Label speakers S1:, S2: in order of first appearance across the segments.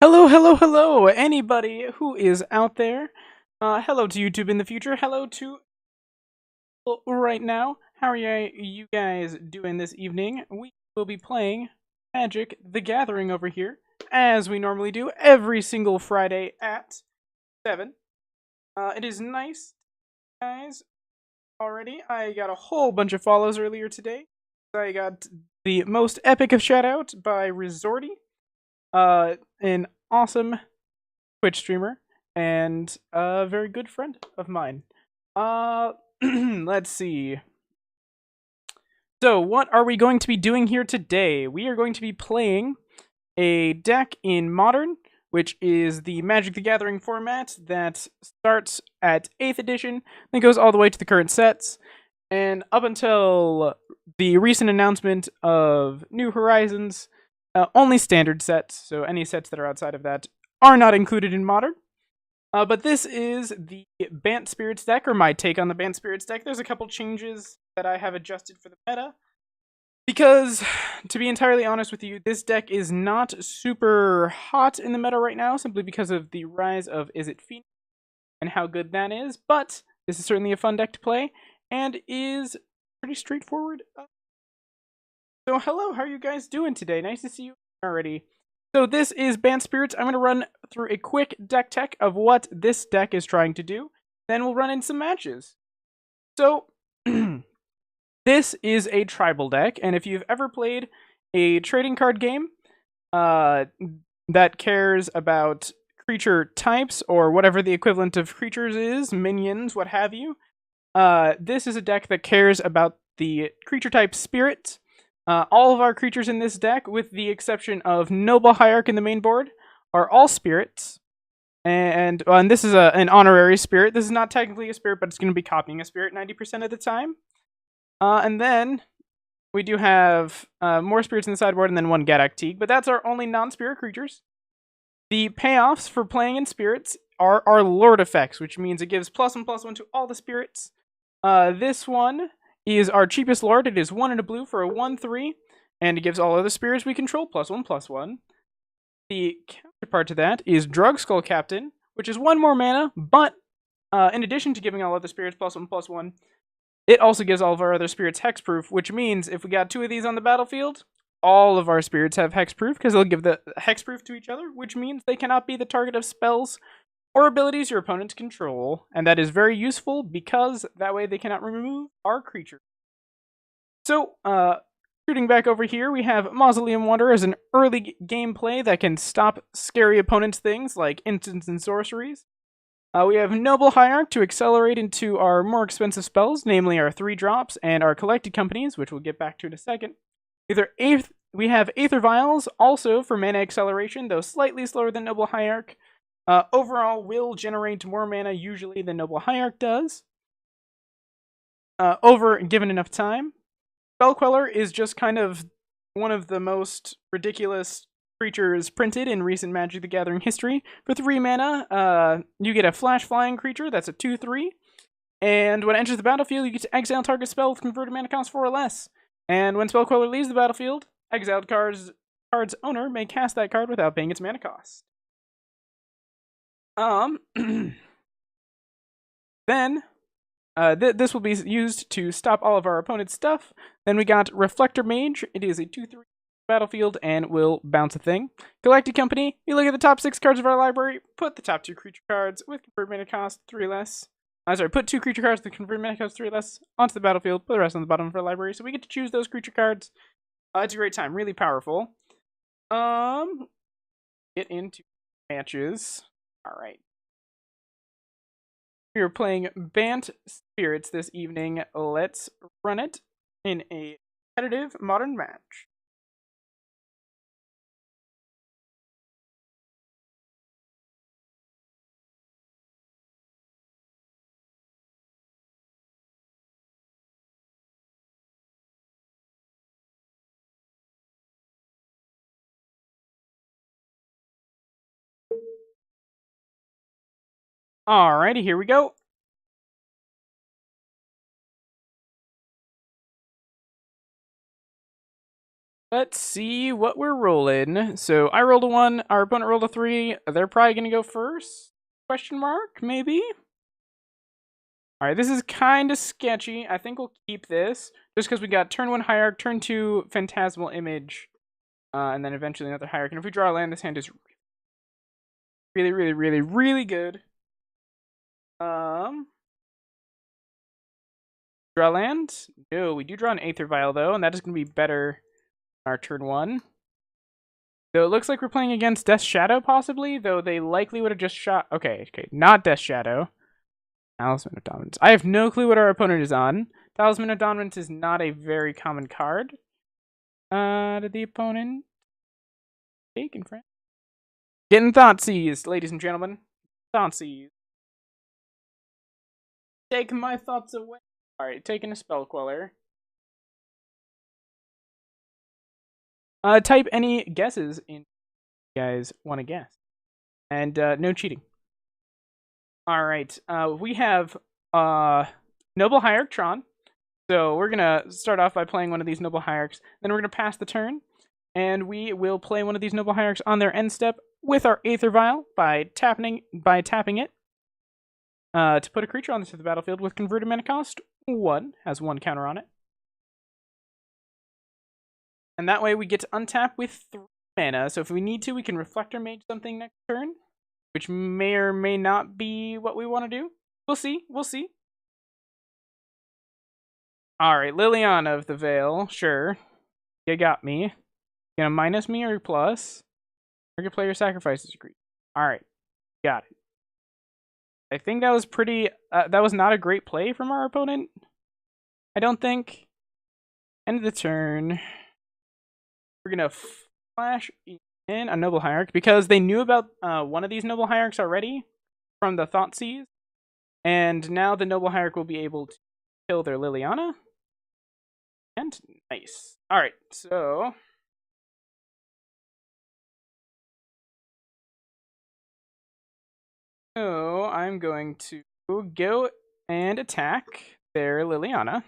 S1: Hello, hello, hello, anybody who is out there. Hello to YouTube in the future. Hello to right now. How are you guys doing this evening? We will be playing Magic the Gathering over here, as we normally do every single Friday at 7. It is nice, guys, already. I got a whole bunch of follows earlier today. I got the most epic of shout out by Rizorti, an awesome Twitch streamer and a very good friend of mine. Let's see. So, what are we going to be doing here today? We are going to be playing a deck in Modern, which is the Magic the Gathering format that starts at 8th edition, then goes all the way to the current sets. And up until the recent announcement of New Horizons, only standard sets, so any sets that are outside of that are not included in Modern. But this is the Bant Spirits deck, or my take on the Bant Spirits deck. There's a couple changes that I have adjusted for the meta. Because, to be entirely honest with you, this deck is not super hot in the meta right now, simply because of the rise of Izzet Phoenix and how good that is. But this is certainly a fun deck to play, and is pretty straightforward. So hello, how are you guys doing today? Nice to see you already. So this is Bant Spirits. I'm going to run through a quick deck tech of what this deck is trying to do. Then we'll run in some matches. So, this is a tribal deck, and if you've ever played a trading card game that cares about creature types, or whatever the equivalent of creatures is, minions, what have you, this is a deck that cares about the creature type spirit. All of our creatures in this deck, with the exception of Noble Hierarch in the main board, are all spirits. And this is an honorary spirit. This is not technically a spirit, but it's going to be copying a spirit 90% of the time. And then we do have more spirits in the sideboard, and then one Gadak Teague, but that's our only non-spirit creatures. The payoffs for playing in spirits are our Lord effects, which means it gives +1/+1 to all the spirits. This one is our cheapest Lord. It is 1 and a blue for a 1/3, and it gives all other spirits we control +1/+1. The counterpart to that is Drug Skull Captain, which is 1 more mana, but in addition to giving all other spirits +1/+1, it also gives all of our other spirits hexproof, which means if we got 2 of these on the battlefield, all of our spirits have hexproof, because they'll give the hexproof to each other, which means they cannot be the target of spells or abilities your opponents control, and that is very useful because that way they cannot remove our creature. So, shooting back over here, we have Mausoleum Wanderer as an early gameplay that can stop scary opponents' things like instants and sorceries. We have Noble Hierarch to accelerate into our more expensive spells, namely our 3-drops and our collected companies, which we'll get back to in a second. We have Aether Vials, also for mana acceleration, though slightly slower than Noble Hierarch. Overall, will generate more mana usually than Noble Hierarch does, given enough time. Spell Queller is just kind of one of the most ridiculous creatures printed in recent Magic the Gathering history. For 3 mana, you get a flash flying creature that's a 2/3, and when it enters the battlefield, you get to exile target spell with converted mana cost 4 or less. And when Spell Queller leaves the battlefield, exiled card's owner may cast that card without paying its mana cost. Then this will be used to stop all of our opponent's stuff. Then we got Reflector Mage. It is a 2/3 battlefield and will bounce a thing. Collected Company. You look at the top 6 cards of our library, put the top 2 creature cards with converted mana cost 3 less. Put 2 creature cards with converted mana cost 3 less onto the battlefield, put the rest on the bottom of our library. So we get to choose those creature cards. It's a great time, really powerful. Get into matches. Alright. We are playing Bant Spirits this evening. Let's run it in a competitive modern match. Alrighty, here we go. Let's see what we're rolling. So I rolled a 1, our opponent rolled a 3. They're probably going to go first? Question mark, maybe? Alright, this is kind of sketchy. I think we'll keep this. Just because we got turn 1 Hierarch, turn 2 Phantasmal Image, and then eventually another Hierarch. And if we draw a land, this hand is really, really, really, really good. Draw land? No, we do draw an Aether Vial, though, and that is going to be better our turn 1. Though it looks like we're playing against Death Shadow, possibly, though they likely would have just shot... Okay, not Death Shadow. Talisman of Dominance. I have no clue what our opponent is on. Talisman of Dominance is not a very common card. Did the opponent take in front? Getting Thoughtseize, ladies and gentlemen. Thoughtseize. Take my thoughts away. Alright, taking a Spell Queller. Type any guesses in you guys want to guess. And no cheating. Alright, we have Noble Hierarch Tron. So we're going to start off by playing one of these Noble Hierarchs. Then we're going to pass the turn. And we will play one of these Noble Hierarchs on their end step with our Aether Vial by tapping it. To put a creature onto the battlefield with converted mana cost 1. Has 1 counter on it. And that way we get to untap with 3 mana. So if we need to, we can Reflector Mage something next turn. Which may or may not be what we want to do. We'll see. We'll see. Alright, Liliana of the Veil. Sure. You got me. You gonna minus me or plus? Target player sacrifices a creature. Alright. Got it. I think that was pretty... that was not a great play from our opponent. I don't think. End of the turn. We're gonna flash in a Noble Hierarch because they knew about one of these Noble Hierarchs already from the Thoughtseize, and now the Noble Hierarch will be able to kill their Liliana. And nice. Alright, so I'm going to go and attack their Liliana.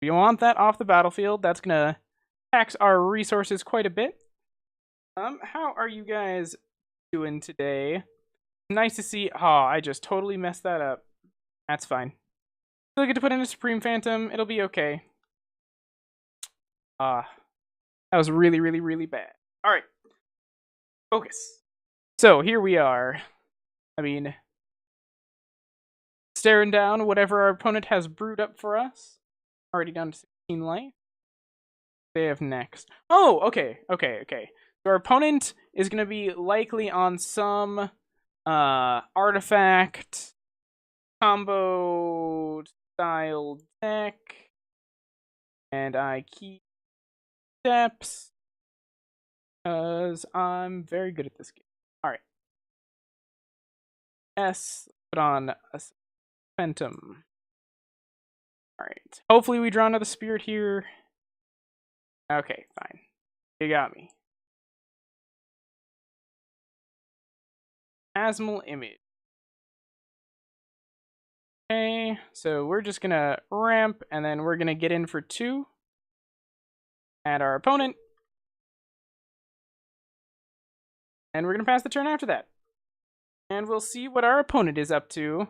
S1: We want that off the battlefield. That's gonna tax our resources quite a bit. How are you guys doing today? Nice to see... Oh, I just totally messed that up. That's fine. Still get to put in a Supreme Phantom. It'll be okay. That was really, really, really bad. Alright. Focus. So, here we are. I mean... staring down whatever our opponent has brewed up for us. Already down to 16 life. They have next. Oh, okay. So our opponent is going to be likely on some artifact combo style deck. And I keep steps because I'm very good at this game. Alright. S, put on a Phantom. Alright. Hopefully we draw another Spirit here. Okay, fine. You got me. Phantasmal Image. Okay, so we're just gonna ramp, and then we're gonna get in for 2 at our opponent. And we're gonna pass the turn after that. And we'll see what our opponent is up to.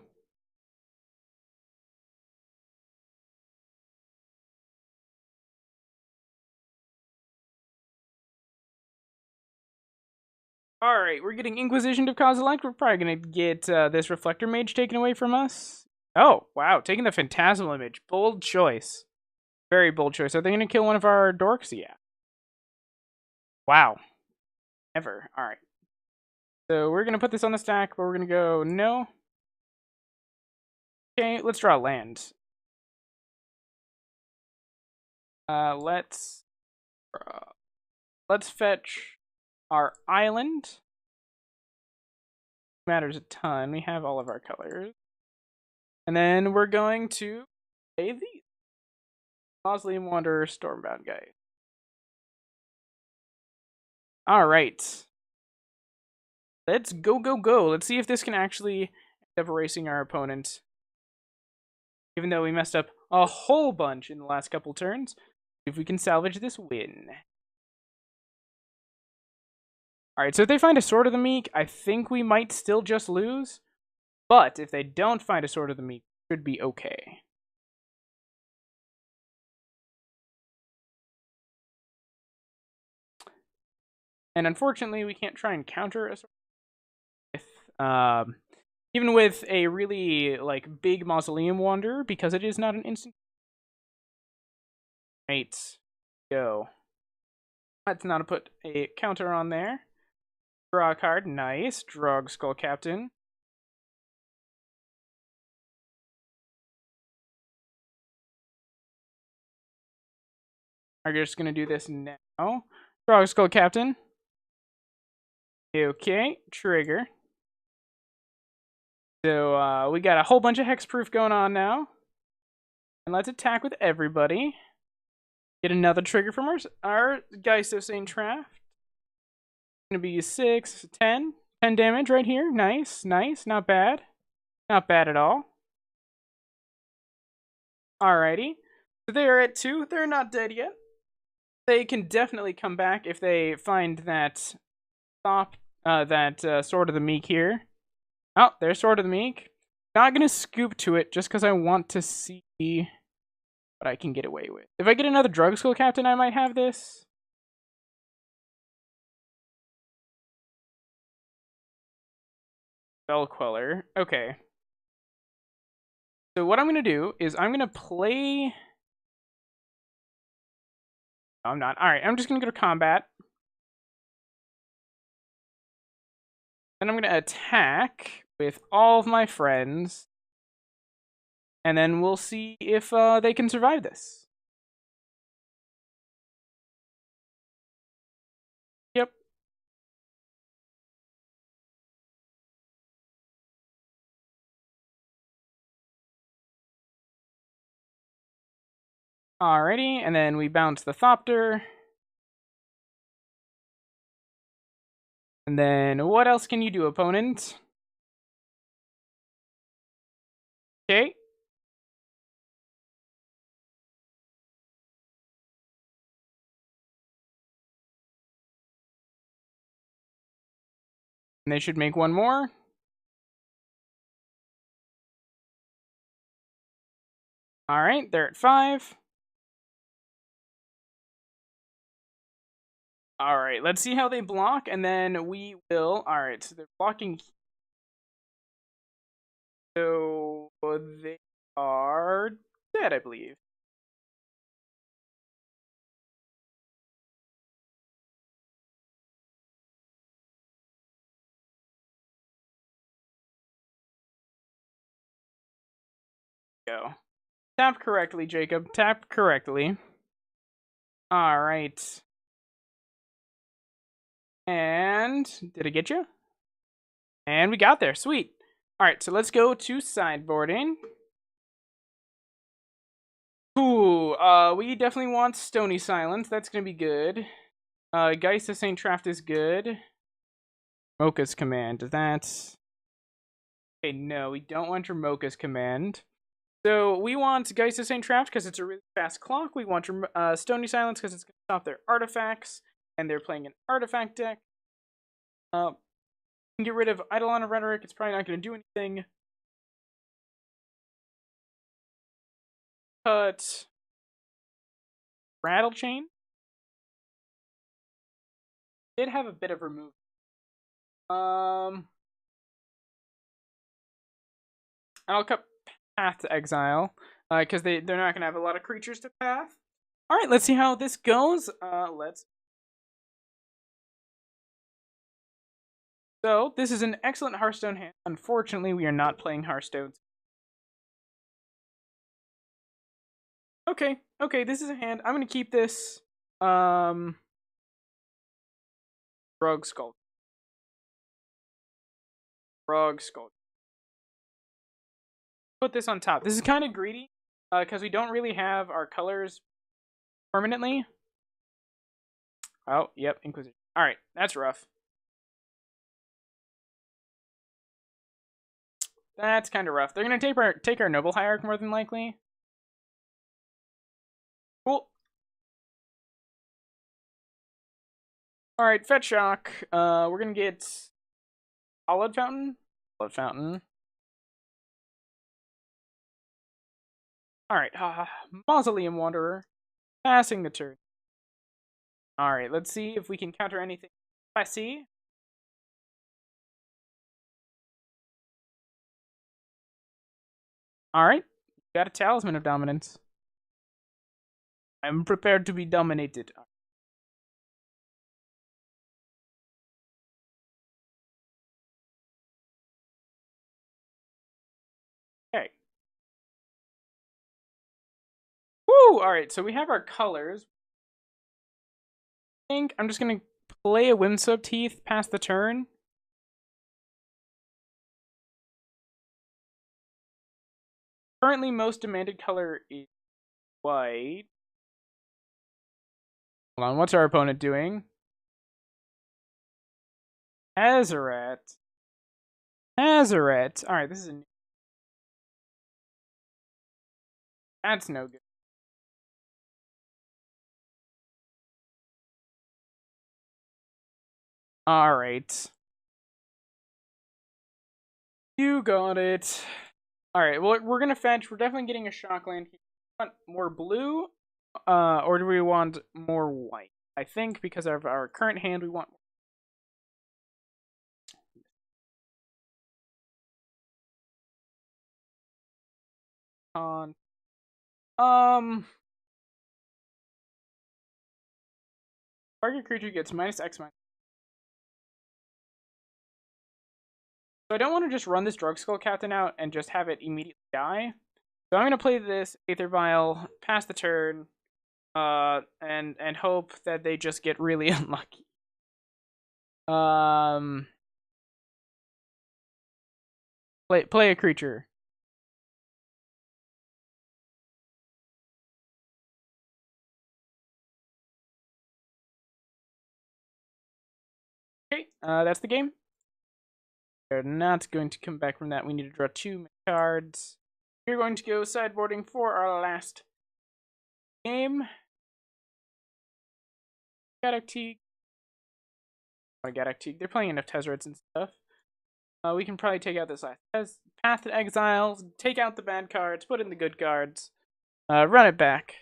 S1: Alright, we're getting Inquisition of Kozilek. We're probably going to get this Reflector Mage taken away from us. Oh, wow. Taking the Phantasmal Image. Bold choice. Very bold choice. Are they going to kill one of our dorks? Yeah. Wow. Never. Alright. So we're going to put this on the stack, but we're going to go no. Okay, let's draw land. Let's fetch our island. Matters a ton. We have all of our colors. And then we're going to play these. Mausoleum Wanderer, Stormbound guy. Alright. Let's go. Let's see if this can actually end up erasing our opponent. Even though we messed up a whole bunch in the last couple turns. If we can salvage this win. Alright, so if they find a Sword of the Meek, I think we might still just lose. But if they don't find a Sword of the Meek, it should be okay. And unfortunately, we can't try and counter a Sword with, even with a really, like, big Mausoleum Wanderer, because it is not an instant. Right. Go. Let's not put a counter on there. Draw a card. Nice. Drug Skull Captain. Are you just going to do this now? Drug Skull Captain. Okay. Trigger. So we got a whole bunch of hexproof going on now. And let's attack with everybody. Get another trigger from our Geistosane Traft. Gonna be 6, 10. 10 damage right here. Nice, nice. Not bad. Not bad at all. Alrighty. So they are at 2. They're not dead yet. They can definitely come back if they find that Sword of the Meek here. Oh, there's Sword of the Meek. Not gonna scoop to it just because I want to see what I can get away with. If I get another Drug Skull Captain, I might have this. Spell Queller. Okay. So what I'm going to do is I'm going to play... No, I'm not. Alright, I'm just going to go to combat. And I'm going to attack with all of my friends. And then we'll see if they can survive this. Yep. Alrighty, and then we bounce the Thopter. And then what else can you do, opponent? Okay. And they should make one more. Alright, they're at 5. Alright, let's see how they block, and then we will... Alright, so they're blocking... So they are dead, I believe. Go. Tap correctly, Jacob. Tap correctly. Alright. And did it get you? And we got there. Sweet. Alright, so let's go to sideboarding. Ooh, we definitely want Stony Silence. That's gonna be good. Geist of St. Traft is good. Mocha's Command. That's... Okay, no, we don't want your Mocha's Command. So we want Geist of St. Traft because it's a really fast clock. We want your Stony Silence because it's going to stop their artifacts. And they're playing an artifact deck. Get rid of Eidolon of Rhetoric. It's probably not going to do anything. Cut Rattle Chain. Did have a bit of remove. And I'll cut Path to Exile because they're not going to have a lot of creatures to path. All right, let's see how this goes. So this is an excellent Hearthstone hand. Unfortunately, we are not playing Hearthstones. Okay, this is a hand. I'm gonna keep this. Rogue Skull. Rogue Skull. Put this on top. This is kind of greedy, because we don't really have our colors permanently. Oh, yep, Inquisition. Alright, that's rough. That's kind of rough. They're gonna take our Noble Hierarch more than likely. Cool. Alright, Fetch Shock. We're gonna get Solid Fountain. Solid Fountain. Alright, Mausoleum Wanderer. Passing the turn. Alright, let's see if we can counter anything. I see. Alright, got a Talisman of Dominance. I'm prepared to be dominated. Okay. Woo! Alright, so we have our colors. I think I'm just gonna play a Windswept Heath past the turn. Currently, most demanded color is white. Hold on, what's our opponent doing? Azaret. Azaret. Alright, this is a... That's no good. Alright. You got it. Alright, well, we're gonna fetch. We're definitely getting a Shockland. Do we want more blue? Or do we want more white? I think because of our current hand, we want on. Target creature gets -X-. So I don't want to just run this Drug Skull Captain out and just have it immediately die. So I'm gonna play this Aether Vial, pass the turn, and hope that they just get really unlucky. Play a creature. Okay, that's the game. We're not going to come back from that. We need to draw 2 cards. We're going to go sideboarding for our last game. Gaddock. They're playing enough Tezzerets and stuff. We can probably take out this last Path to Exiles, take out the bad cards, put in the good cards, run it back.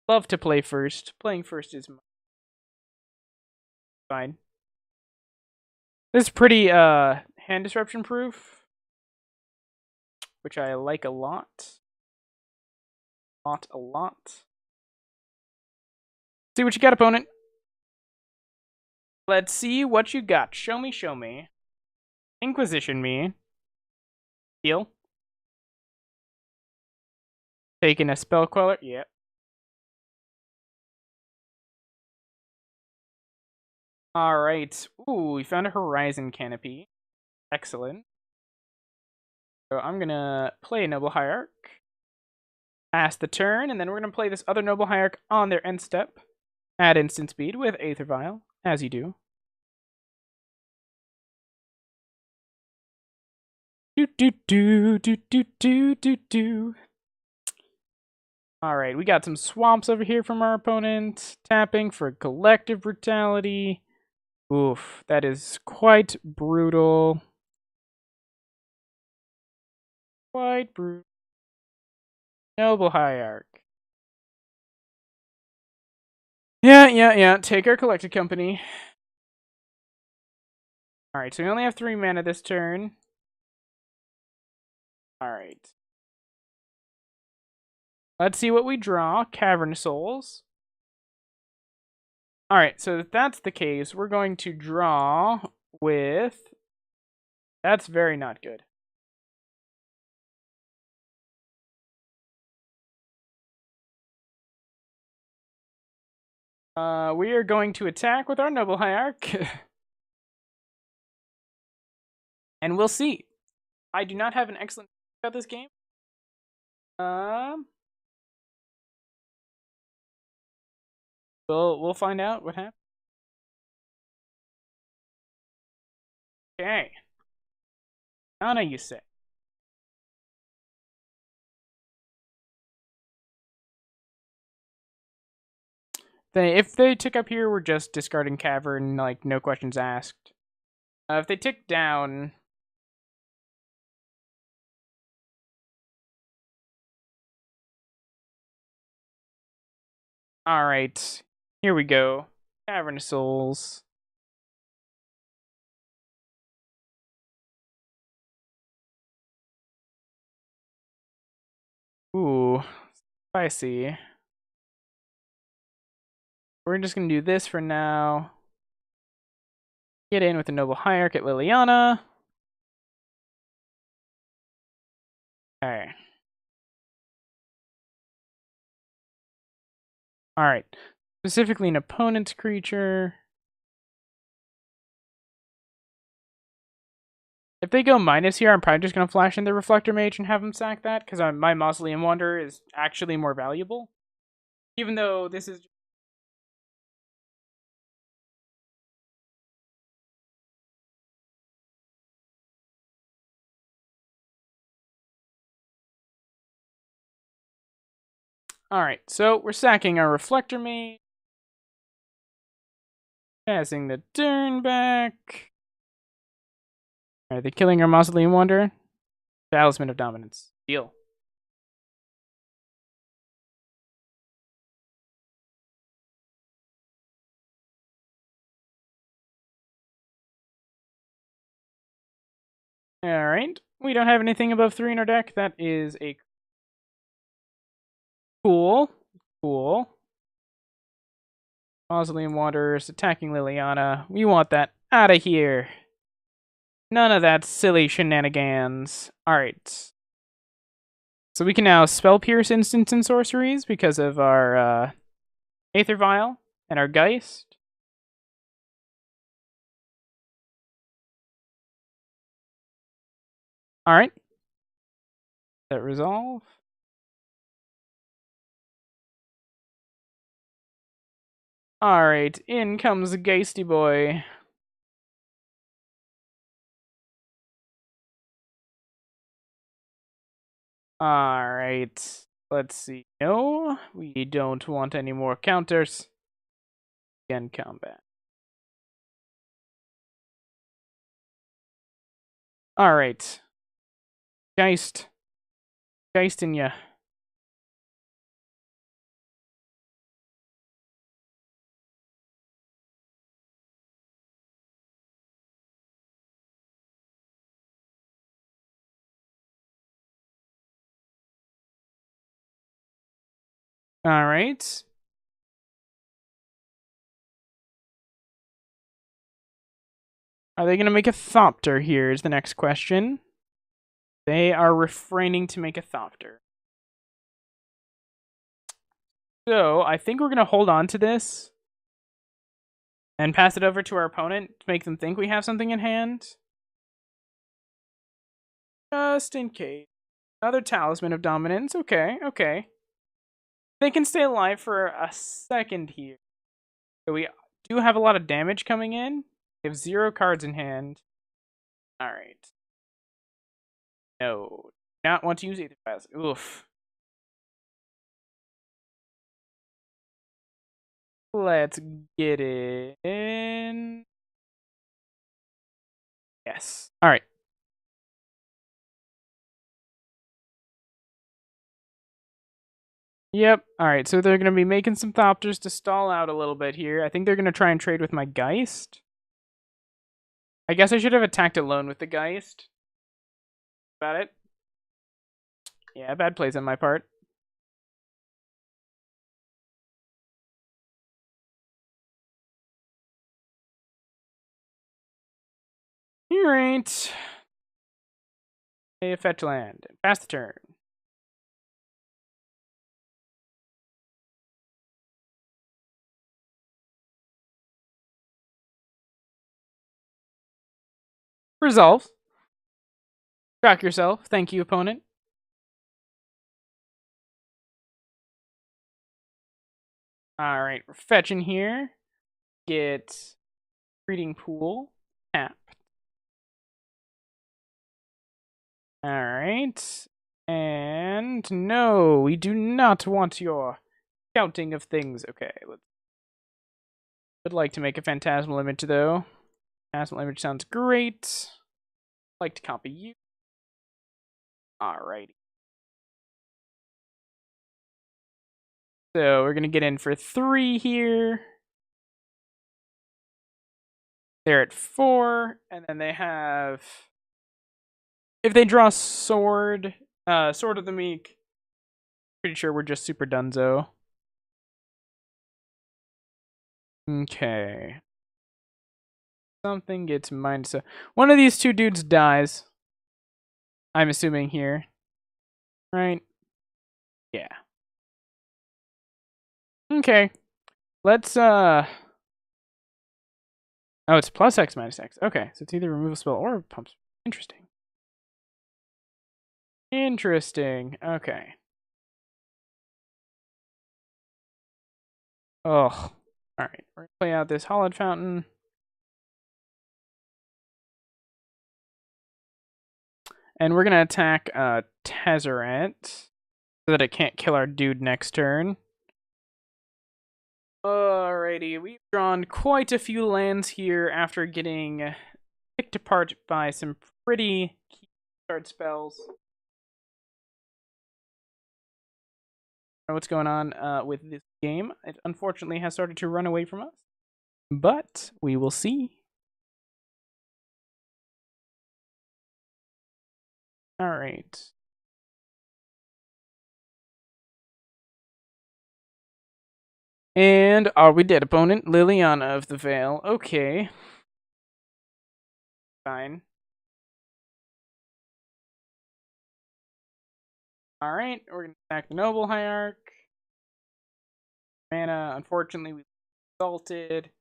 S1: Love to play first. Playing first is fine. This is pretty hand disruption proof, which I like a lot. A lot. See what you got, opponent. Let's see what you got. Show me. Inquisition me. Heal. Taking a spell queller. Yep. Alright. Ooh, we found a Horizon Canopy. Excellent. So I'm gonna play a Noble Hierarch. Pass the turn, and then we're gonna play this other Noble Hierarch on their end step. Add instant speed with Aether Vial, as you do. Do. Alright, we got some swamps over here from our opponent. Tapping for Collective Brutality. Oof, that is quite brutal. Quite brutal. Noble Hierarch. Yeah. Take our Collected Company. Alright, so we only have 3 mana this turn. Alright. Let's see what we draw. Cavern Souls. Alright, so if that's the case, we're going to draw with... That's very not good. We are going to attack with our Noble Hierarch. And we'll see. I do not have an excellent about this game. We'll find out what happens. Okay. Anna, you say. If they tick up here, we're just discarding Cavern, like, no questions asked. If they tick down... Alright, here we go. Cavern of Souls. Ooh, spicy. We're just gonna do this for now. Get in with the Noble Hierarch at Liliana. Okay. Alright. Specifically an opponent's creature. If they go minus here, I'm probably just going to flash in the Reflector Mage and have them sack that, because my Mausoleum Wanderer is actually more valuable. Even though this is... Alright, so we're sacking our Reflector Mage. Passing the turn back. Are they killing our Mausoleum Wanderer? Talisman of Dominance. Deal. Alright, we don't have anything above 3 in our deck. That is a... Cool. Cool. Mausoleum Wanderers attacking Liliana. We want that out of here. None of that silly shenanigans. Alright. So we can now spell pierce instants and sorceries because of our Aether Vial and our Geist. Alright. That resolve. Alright, in comes the Geisty Boy. Alright. Let's see. No, we don't want any more counters. Again, combat. Alright. Geist. Geist in ya. Alright. Are they going to make a Thopter here is the next question. They are refraining to make a Thopter. So, I think we're going to hold on to this and pass it over to our opponent to make them think we have something in hand. Just in case. Another Talisman of Dominance. Okay, okay. They can stay alive for a second here. So we do have a lot of damage coming in. We have 0 cards in hand. Alright. No. Not want to use Aether Vials. Oof. Let's get it in. Yes. Alright. Yep. Alright, so they're going to be making some Thopters to stall out a little bit here. I think they're going to try and trade with my Geist. I guess I should have attacked alone with the Geist. About it. Yeah, bad plays on my part. Alright. Hey, fetch land. Pass the turn. Resolve. Shock yourself. Thank you, opponent. Alright, we're fetching here. Get Breeding Pool. Tap. Alright. And no, we do not want your counting of things. Okay, let's Would like to make a phantasmal image though. Phantasmal image sounds great. Like to copy you. Alrighty. So we're gonna get in for 3 here. They're at 4, and then they have. If they draw Sword of the Meek, pretty sure we're just super dunzo. Okay. Something gets minus. One of these two dudes dies. I'm assuming here. Right? Yeah. Okay. Let's Oh, it's plus X minus X. Okay, so it's either remove a spell or pumps. Interesting. Interesting. Okay. Oh. Alright. We're gonna play out this Hollowed Fountain. And we're gonna attack Tezzeret so that it can't kill our dude next turn. Alrighty, we've drawn quite a few lands here after getting picked apart by some pretty key card spells. I don't know what's going on with this game. It unfortunately has started to run away from us, but we will see. Alright. And are we dead, opponent? Liliana of the Veil. Okay. Fine. Alright, we're gonna attack the Noble Hierarch. Mana, unfortunately, we salted.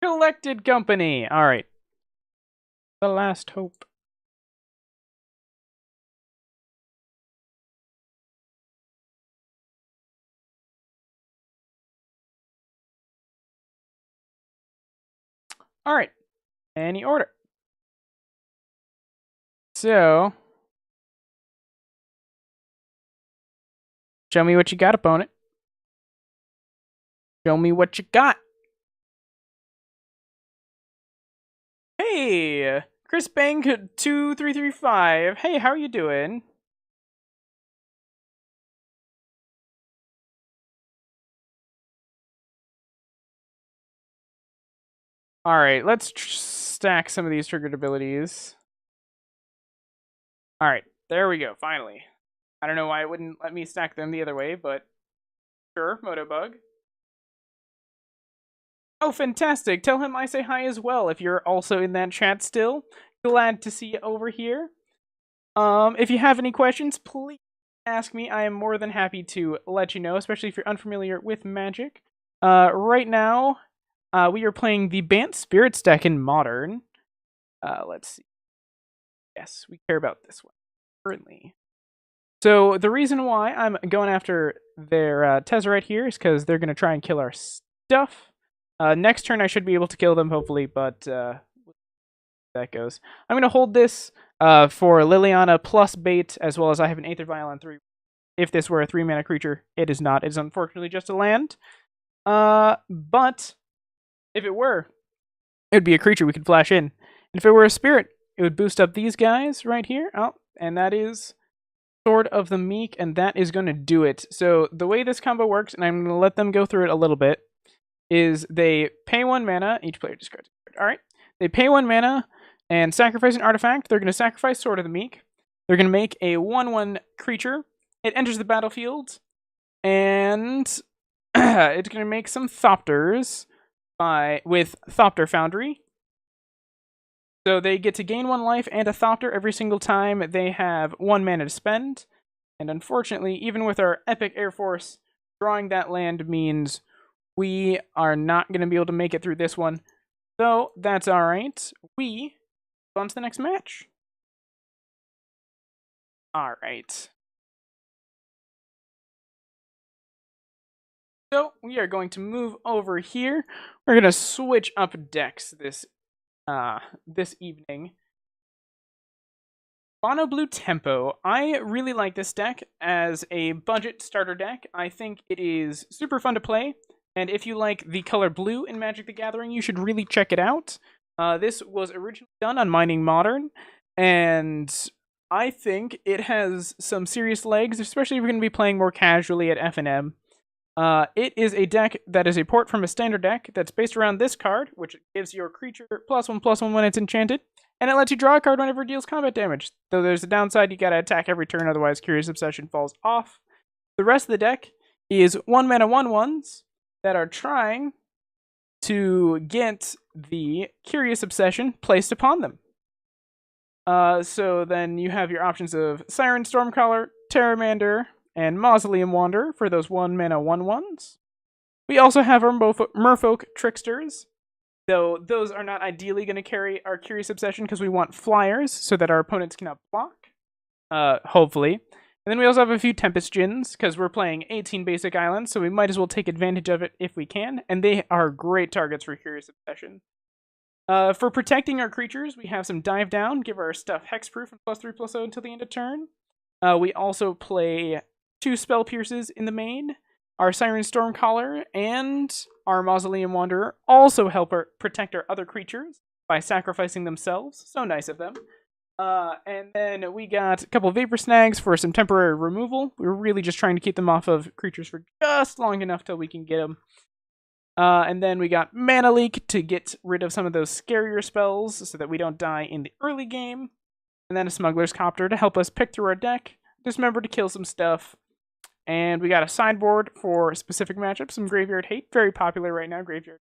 S1: Collected Company. Alright. The last hope. Alright. Any order. So. Show me what you got, opponent. Show me what you got. Hey! Chris Bank 2335. Hey, how are you doing? Alright, let's stack some of these triggered abilities. Alright, there we go, finally. I don't know why it wouldn't let me stack them the other way, but sure, Motobug. Oh, fantastic. Tell him I say hi as well if you're also in that chat still. Glad to see you over here. If you have any questions, please ask me. I am more than happy to let you know, especially if you're unfamiliar with Magic. Right now, we are playing the Bant Spirits deck in Modern. Let's see. Yes, we care about this one currently. So the reason why I'm going after their Tezzeret here is because they're going to try and kill our stuff. Next turn I should be able to kill them, hopefully, but that goes. I'm going to hold this for Liliana plus bait, as well as I have an Aether Vial on 3. If this were a 3-mana creature, it is not. It is unfortunately just a land. But if it were, it would be a creature we could flash in. And if it were a spirit, it would boost up these guys right here. Oh, and that is Sword of the Meek, and that is going to do it. So the way this combo works, and I'm going to let them go through it a little bit, is they pay 1 mana. Each player discards a card. Alright. They pay 1 mana and sacrifice an artifact. They're going to sacrifice Sword of the Meek. They're going to make a 1/1 creature. It enters the battlefield, and it's going to make some Thopters with Thopter Foundry. So they get to gain 1 life and a Thopter every single time they have 1 mana to spend. And unfortunately, even with our epic Air Force, drawing that land means we are not going to be able to make it through this one. So that's alright. We go on to the next match. Alright. So we are going to move over here. We're going to switch up decks this evening. Mono Blue Tempo. I really like this deck as a budget starter deck. I think it is super fun to play, and if you like the color blue in Magic the Gathering, you should really check it out. This was originally done on Mining Modern, and I think it has some serious legs, especially if you're going to be playing more casually at FNM. It is a deck that is a port from a standard deck that's based around this card, which gives your creature +1/+1 when it's enchanted, and it lets you draw a card whenever it deals combat damage. Though there's a downside, you gotta attack every turn, otherwise Curious Obsession falls off. The rest of the deck is 1-mana 1/1s that are trying to get the Curious Obsession placed upon them. So then you have your options of Siren Stormcaller, Terramander, and Mausoleum Wanderer for those 1-mana 1/1s. We also have our Merfolk Tricksters, though those are not ideally going to carry our Curious Obsession because we want flyers so that our opponents cannot block, hopefully. And then we also have a few Tempest Djinns because we're playing 18 basic islands, so we might as well take advantage of it if we can, and they are great targets for Curious Obsession. For protecting our creatures, we have some Dive Down, give our stuff Hexproof and +3/+0 until the end of turn. We also play 2 Spell Pierces in the main. Our Siren Stormcaller and our Mausoleum Wanderer also help protect our other creatures by sacrificing themselves. So nice of them. And then we got a couple Vapor Snags for some temporary removal. We're really just trying to keep them off of creatures for just long enough till we can get them. And then we got Mana Leak to get rid of some of those scarier spells so that we don't die in the early game. And then a Smuggler's Copter to help us pick through our deck. Just remember to kill some stuff. And we got a sideboard for specific matchups, some Graveyard Hate, very popular right now, Graveyard.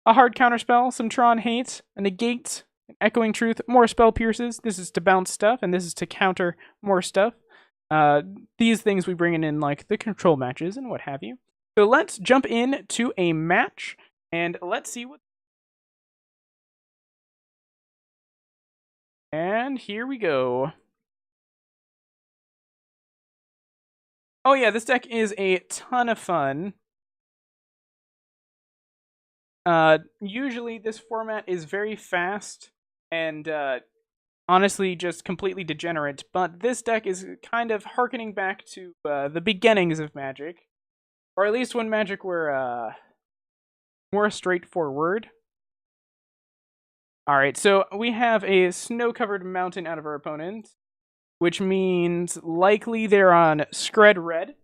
S1: A hard counterspell, some Tron Hate, a Negate, an Echoing Truth, more Spell Pierces. This is to bounce stuff, and this is to counter more stuff. These things we bring in like the control matches and what have you. So let's jump in to a match, and let's see what... And here we go. Oh yeah, this deck is a ton of fun. Usually this format is very fast and honestly just completely degenerate, but this deck is kind of harkening back to the beginnings of Magic, or at least when Magic were more straightforward. Alright, so we have a snow-covered mountain out of our opponent, which means likely they're on Scred Red,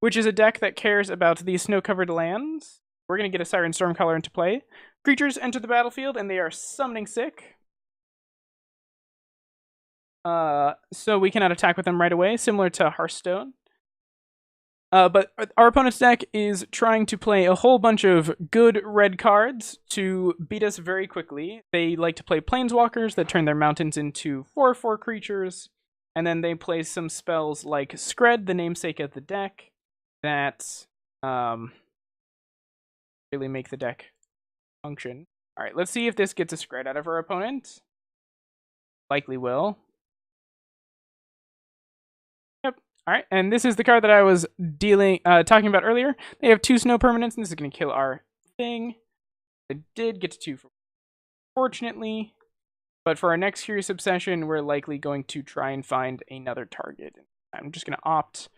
S1: which is a deck that cares about these snow-covered lands. We're going to get a Siren Stormcaller into play. Creatures enter the battlefield, and they are summoning sick. So we cannot attack with them right away, similar to Hearthstone. But our opponent's deck is trying to play a whole bunch of good red cards to beat us very quickly. They like to play Planeswalkers that turn their mountains into 4/4 creatures. And then they play some spells like Scred, the namesake of the deck, that really make the deck function. Alright, let's see if this gets a Scred out of our opponent. Likely will. Yep. Alright, and this is the card that I was talking about earlier. They have 2 snow permanents, and this is going to kill our thing. It did get to 2, fortunately. But for our next Curious Obsession, we're likely going to try and find another target. I'm just going to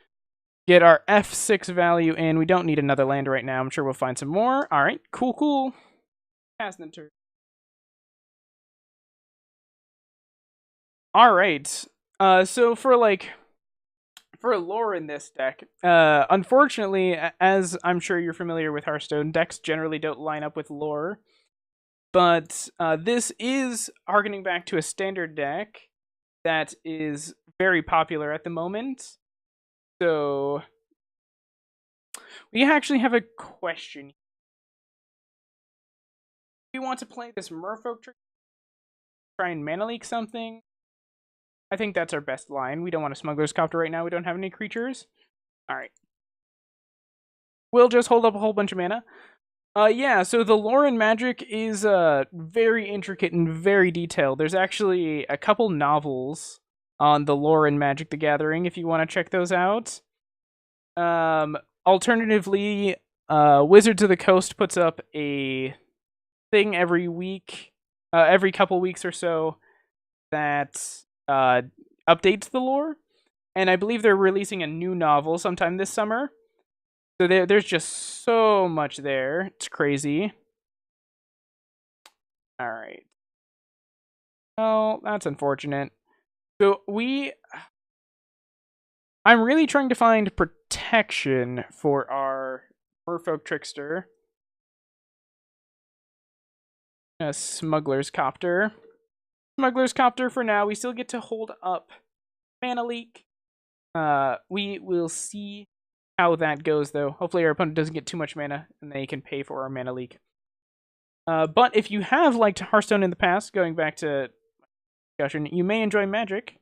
S1: get our F6 value in. We don't need another land right now. I'm sure we'll find some more. All right, cool. Pass the turn. All right. So for lore in this deck, unfortunately, as I'm sure you're familiar with Hearthstone, decks generally don't line up with lore. But this is harkening back to a standard deck that is very popular at the moment. So we actually have a question. Do we want to play this Merfolk trick? Try and Mana Leak something? I think that's our best line. We don't want a Smuggler's Copter right now. We don't have any creatures. Alright. We'll just hold up a whole bunch of mana. Yeah, so the lore in Magic is very intricate and very detailed. There's actually a couple novels on the lore in Magic the Gathering if you want to check those out. Alternatively, Wizards of the Coast puts up a thing every week, every couple weeks or so, that updates the lore. And I believe they're releasing a new novel sometime this summer. So there's just so much there. It's crazy. All right. Oh, that's unfortunate. So I'm really trying to find protection for our merfolk trickster. A smuggler's copter. Smuggler's copter for now. We still get to hold up mana leak. We will see how that goes though. Hopefully our opponent doesn't get too much mana and they can pay for our mana leak. But if you have liked Hearthstone in the past, going back to discussion, you may enjoy Magic.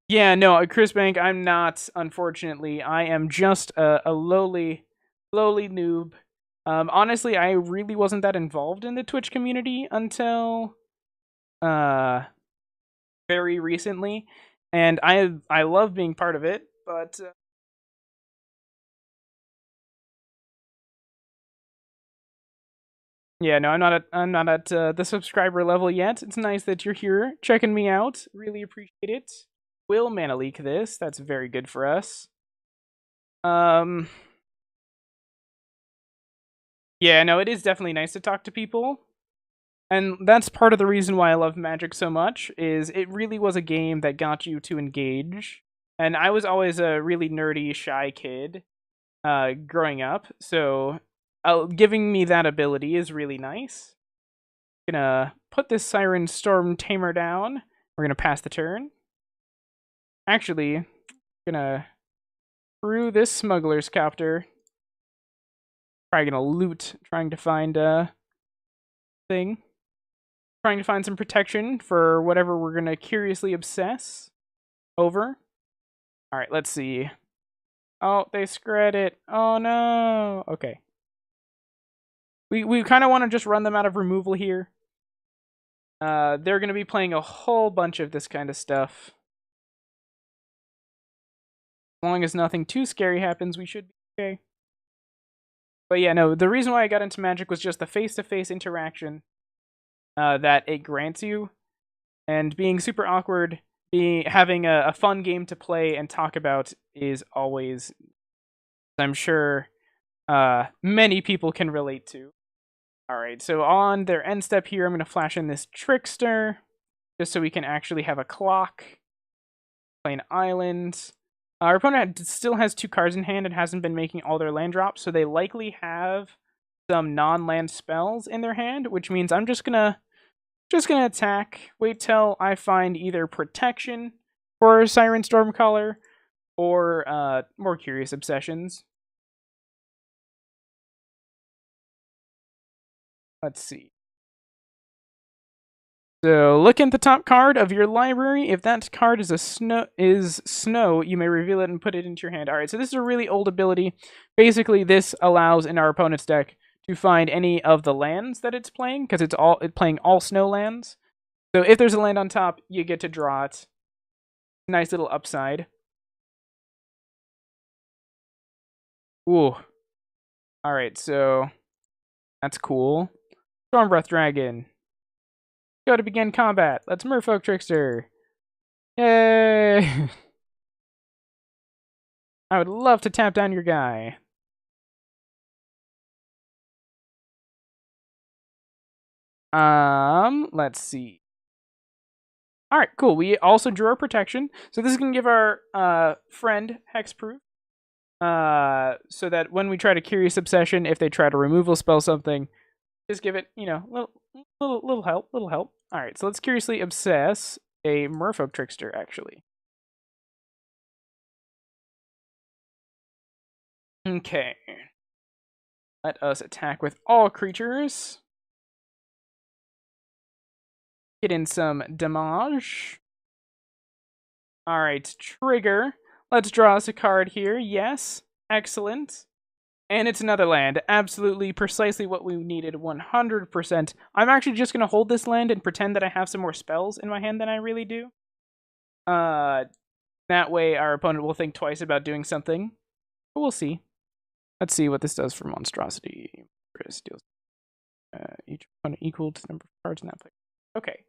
S1: Yeah, no, Chris Bank, I'm not, unfortunately. I am just a lowly noob. Honestly, I really wasn't that involved in the Twitch community until very recently, and I love being part of it, but yeah, no, I'm not at the subscriber level yet. It's nice that you're here checking me out. Really appreciate it. Will mana leak this. That's very good for us. Yeah, no, it is definitely nice to talk to people. And that's part of the reason why I love Magic so much, is it really was a game that got you to engage. And I was always a really nerdy, shy kid growing up, so giving me that ability is really nice. Gonna put this Siren Storm Tamer down. We're gonna pass the turn. Actually, gonna through this Smuggler's Copter. Probably gonna loot, trying to find a thing. Trying to find some protection for whatever we're gonna curiously obsess over. Alright, let's see. Oh, they scred it. Oh no. Okay. We kind of want to just run them out of removal here. They're going to be playing a whole bunch of this kind of stuff. As long as nothing too scary happens, we should be okay. But yeah, no, the reason why I got into Magic was just the face-to-face interaction that it grants you. And being super awkward, having a fun game to play and talk about is always, I'm sure, many people can relate to. Alright, so on their end step here, I'm going to flash in this Trickster, just so we can actually have a clock. Play an island. Our opponent still has 2 cards in hand and hasn't been making all their land drops, so they likely have some non-land spells in their hand, which means I'm just gonna attack, wait till I find either protection for Siren Stormcaller or more curious obsessions. Let's see. So look at the top card of your library. If that card is snow, you may reveal it and put it into your hand. All right, so this is a really old ability. Basically, this allows in our opponent's deck to find any of the lands that it's playing, because it's playing all snow lands. So if there's a land on top, you get to draw it. Nice little upside. Ooh. All right, so that's cool. Storm Breath Dragon. Go to begin combat. Let's Merfolk Trickster. Yay! I would love to tap down your guy. Let's see. All right, cool. We also drew our protection. So this is going to give our friend hexproof. So that when we try to Curious Obsession, if they try to removal spell something, just give it, little help, All right, so let's Curiously Obsess a Merfolk Trickster, actually. Okay. Let us attack with all creatures. Get in some damage. Alright, trigger. Let's draw us a card here. Yes. Excellent. And it's another land. Absolutely, precisely what we needed, 100%. I'm actually just going to hold this land and pretend that I have some more spells in my hand than I really do. That way our opponent will think twice about doing something. But we'll see. Let's see what this does for monstrosity. Deals each opponent equal to the number of cards in that place. Okay.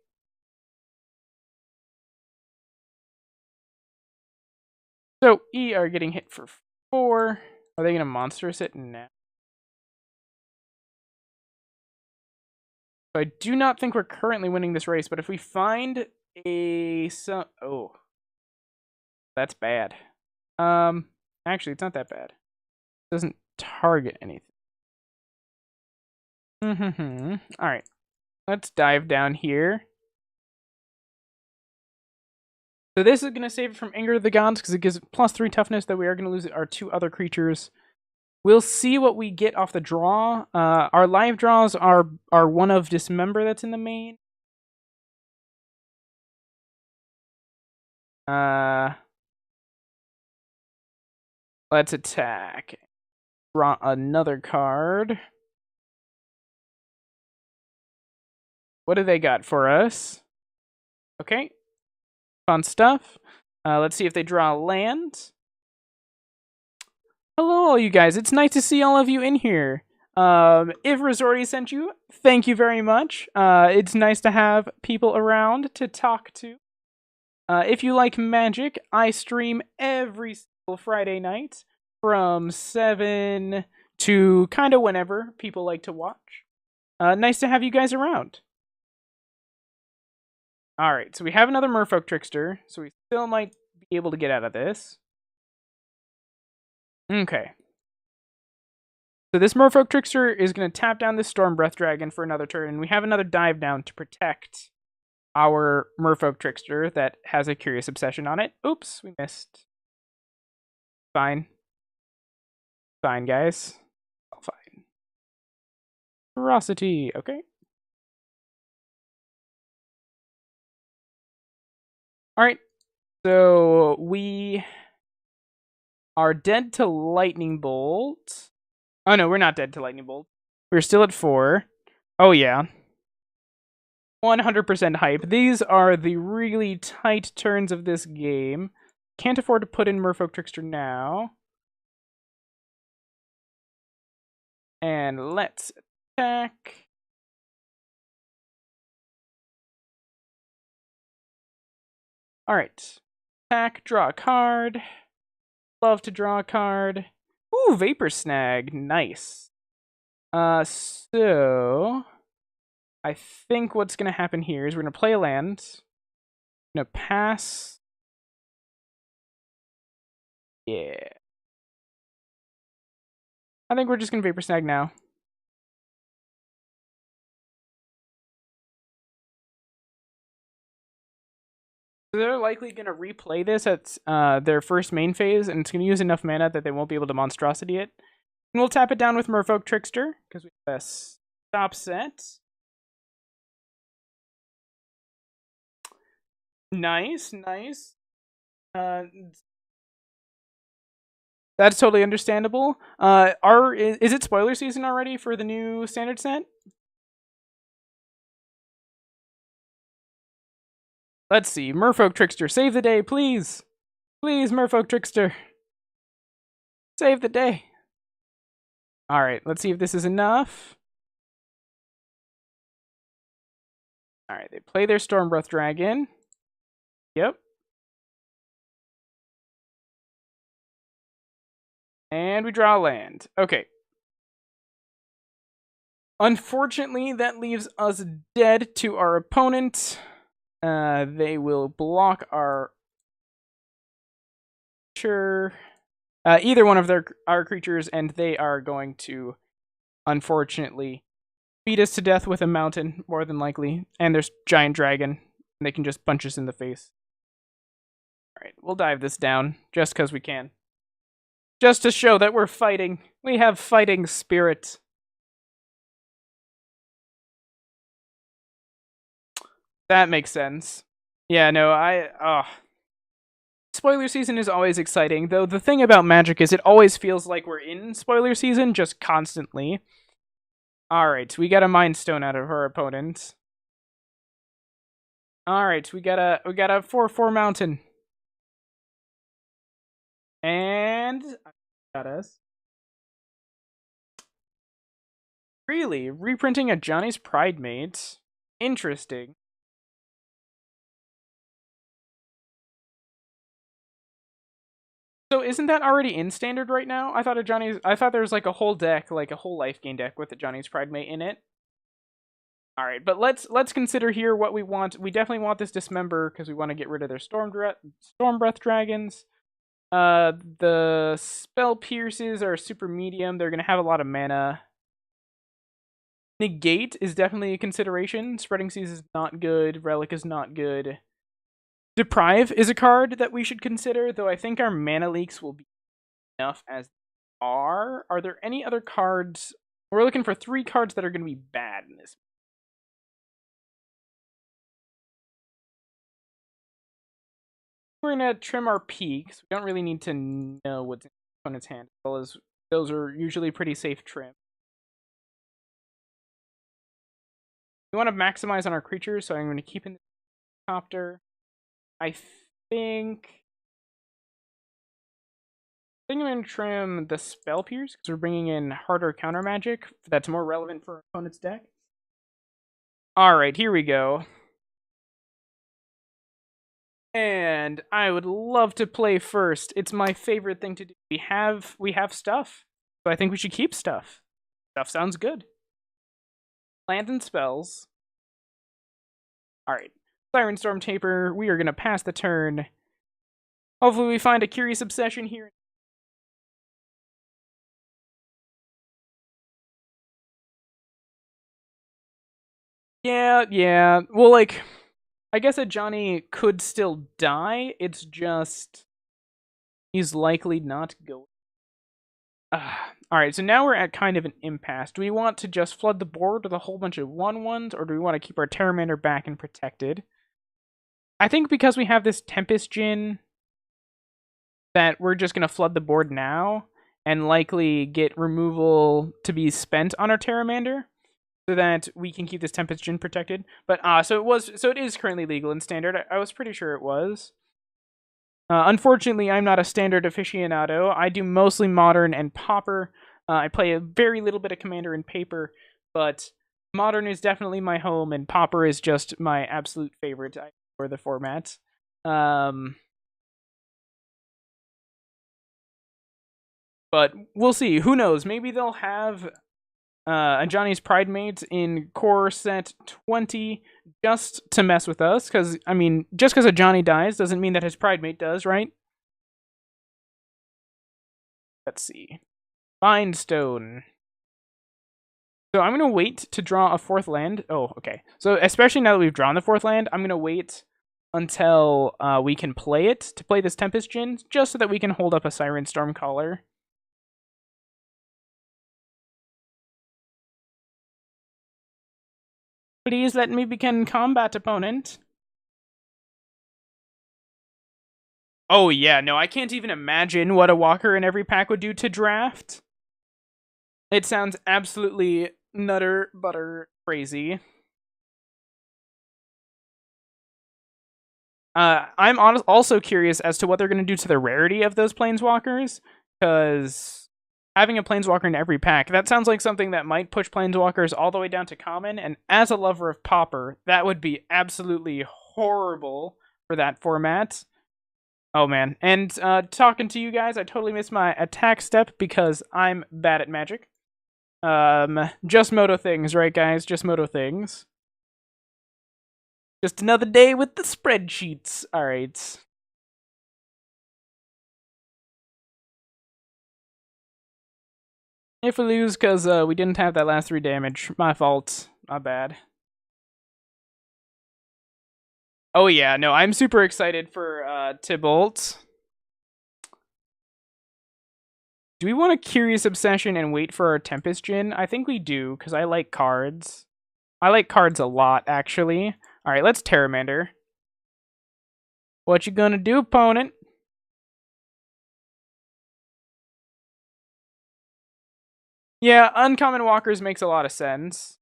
S1: So, E are getting hit for 4. Are they going to monster us it now? So I do not think we're currently winning this race, but if we find a... Oh. That's bad. Actually, it's not that bad. It doesn't target anything. Alright. Let's dive down here. So this is going to save it from Anger of the Gods, because it gives +3 toughness, that we are going to lose our 2 other creatures. We'll see what we get off the draw. Our live draws are one of Dismember that's in the main. Let's attack. Draw another card. What do they got for us? Okay. Fun stuff. Let's see if they draw land. Hello, all you guys. It's nice to see all of you in here. If Rizorti sent you, thank you very much. It's nice to have people around to talk to. If you like Magic, I stream every single Friday night from 7 to kind of whenever people like to watch. Nice to have you guys around. Alright, so we have another Merfolk Trickster, so we still might be able to get out of this. Okay. So this Merfolk Trickster is going to tap down this Storm Breath Dragon for another turn, and we have another dive down to protect our Merfolk Trickster that has a Curious Obsession on it. Oops, we missed. Fine. Fine, guys. All fine. Ferocity, okay. Alright, so we are dead to Lightning Bolt. Oh no, we're not dead to Lightning Bolt. We're still at 4. Oh yeah. 100% hype. These are the really tight turns of this game. Can't afford to put in Merfolk Trickster now. And let's attack. Alright. Attack, draw a card. Love to draw a card. Ooh, Vapor Snag. Nice. So I think what's going to happen here is we're going to play a land. I'm going to pass. Yeah. I think we're just going to Vapor Snag now. They're likely going to replay this at their first main phase, and it's going to use enough mana that they won't be able to Monstrosity it. And we'll tap it down with Merfolk Trickster, because we have a stop set. Nice, nice. That's totally understandable. Is it spoiler season already for the new standard set? Let's see. Merfolk Trickster, save the day, please. Please, Merfolk Trickster. Save the day. Alright, let's see if this is enough. Alright, they play their Storm Breath Dragon. Yep. And we draw land. Okay. Unfortunately, that leaves us dead to our opponent. They will block our creature. Either one of our creatures, and they are going to, unfortunately, beat us to death with a mountain, more than likely. And there's giant dragon, and they can just punch us in the face. Alright, we'll dive this down, just because we can. Just to show that we're fighting. We have fighting spirit. That makes sense. Yeah, no, spoiler season is always exciting, though the thing about Magic is it always feels like we're in spoiler season, just constantly. Alright, we got a Mind Stone out of our opponent. Alright, we got a 4/4 mountain. And got us. Really? Reprinting a Johnny's Pride Mate? Interesting. So isn't that already in standard right now? I thought there was like a whole deck, like a whole life gain deck with the Johnny's Pride Mate in it. All right, but let's consider here what we want. We definitely want this Dismember because we want to get rid of their Storm Breath dragons. The Spell Pierces are super medium. They're gonna have a lot of mana. Negate is definitely a consideration. Spreading Seas is not good. Relic is not good. Deprive is a card that we should consider, though I think our mana leaks will be enough as they are. Are there any other cards? We're looking for 3 cards that are going to be bad in this. We're going to trim our peaks. We don't really need to know what's in the opponent's hand, as well as those are usually pretty safe trim. We want to maximize on our creatures, so I'm going to keep in the copter. I think I'm going to trim the Spell Pierce because we're bringing in harder counter magic that's more relevant for our opponent's deck. Alright, here we go. And I would love to play first. It's my favorite thing to do. We have stuff, so I think we should keep stuff. Stuff sounds good. Land and spells. Alright. Siren Storm Taper. We are going to pass the turn. Hopefully we find a Curious Obsession here. Yeah. Well, like, I guess a Johnny could still die. It's just he's likely not going. Alright, so now we're at kind of an impasse. Do we want to just flood the board with a whole bunch of 1/1s, or do we want to keep our Terramander back and protected? I think because we have this Tempest Djinn, that we're just going to flood the board now, and likely get removal to be spent on our Terramander, so that we can keep this Tempest Djinn protected. But, so it is currently legal in Standard. I was pretty sure it was. Unfortunately, I'm not a Standard aficionado. I do mostly Modern and Pauper. I play a very little bit of Commander and Paper, but Modern is definitely my home, and Pauper is just my absolute favorite for the format. But we'll see. Who knows? Maybe they'll have a Johnny's Pride Mate in core set 20 just to mess with us. Because, I mean, just because a Johnny dies doesn't mean that his Pride Mate does, right? Let's see. Bindstone. So I'm going to wait to draw a 4th land. Oh, okay. So especially now that we've drawn the 4th land, I'm going to wait until we can play it to play this Tempest Djinn, just so that we can hold up a Siren Stormcaller. Please let me begin combat, opponent. Oh yeah, no, I can't even imagine what a Walker in every pack would do to draft. It sounds absolutely nutter butter crazy. I'm also curious as to what they're going to do to the rarity of those Planeswalkers, because having a Planeswalker in every pack, that sounds like something that might push Planeswalkers all the way down to common, and as a lover of Pauper, that would be absolutely horrible for that format. Oh man, and talking to you guys, I totally missed my attack step because I'm bad at Magic. Just Moto things, right guys? Just Moto things. Just another day with the spreadsheets. Alright. If we lose because we didn't have that last 3 damage, my fault. My bad. Oh yeah, no, I'm super excited for Tybalt. Do we want a Curious Obsession and wait for our Tempest Djinn? I think we do, because I like cards. I like cards a lot, actually. Alright, let's Terramander. What you gonna do, opponent? Yeah, Uncommon Walkers makes a lot of sense.